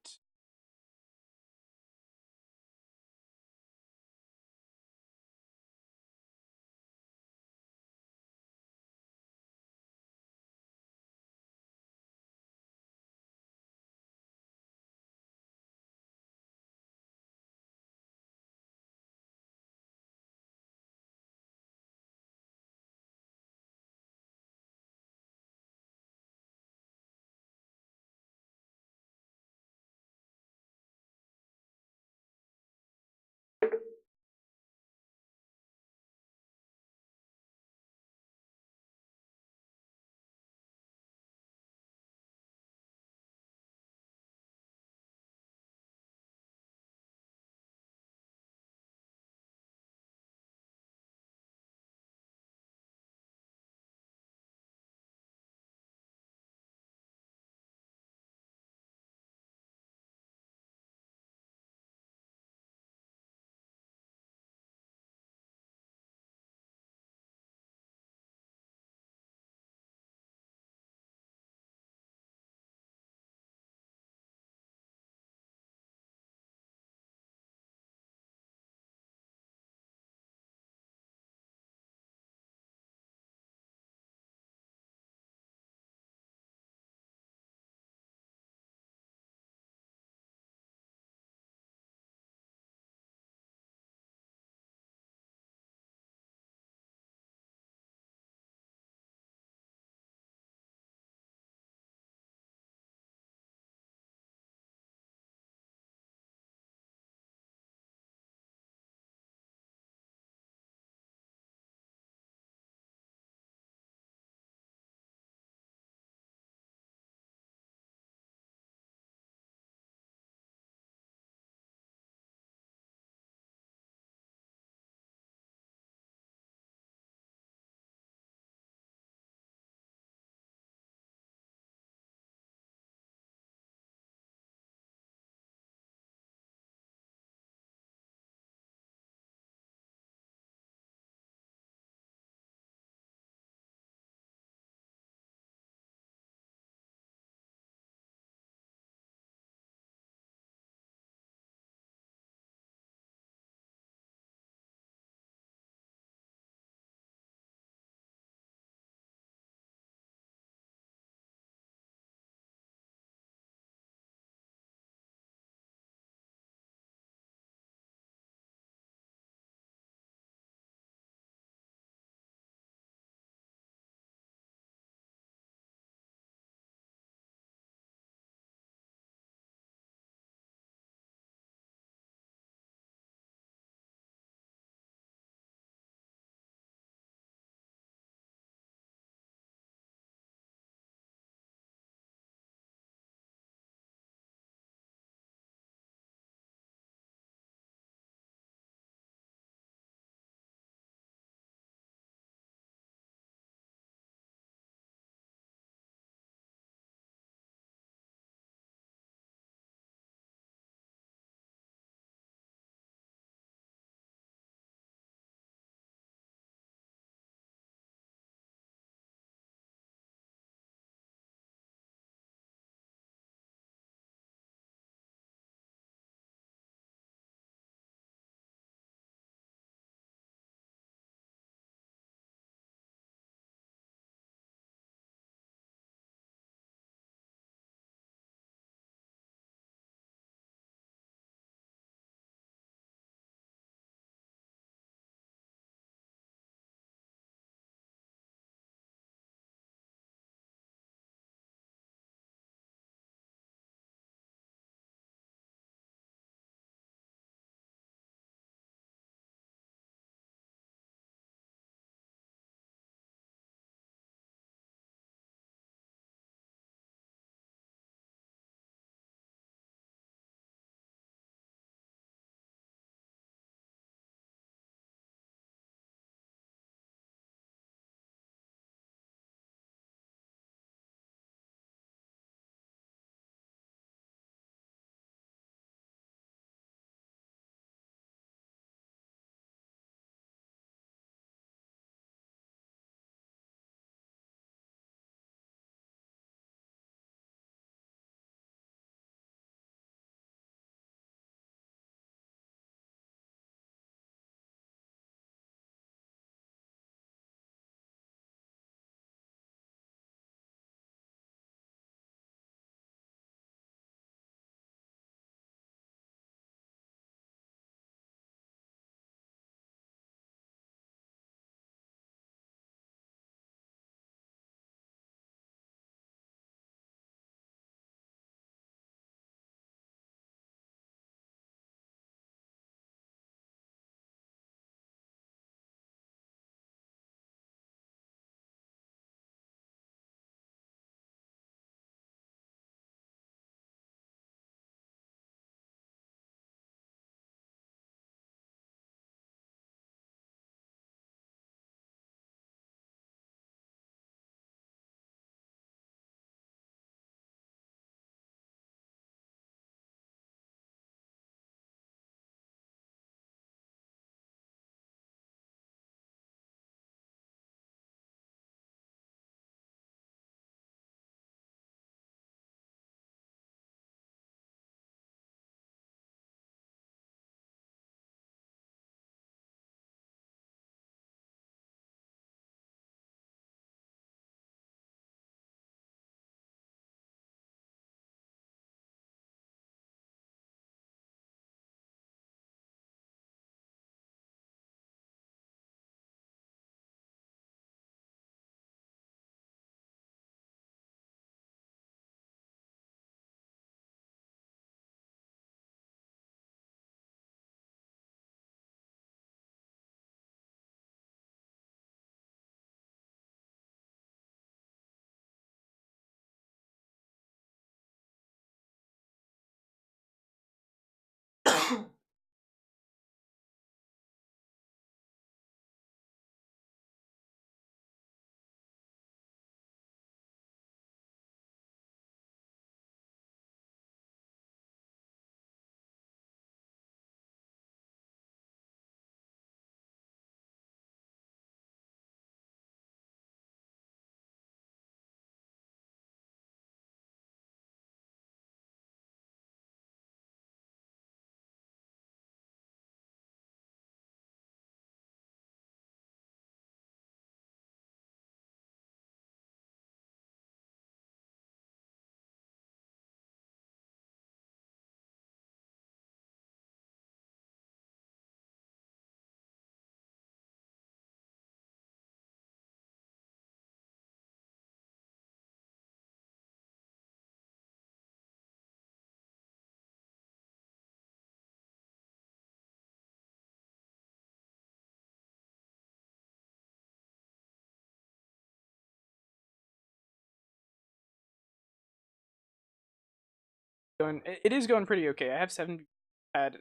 S1: It is going pretty okay. I have 7 had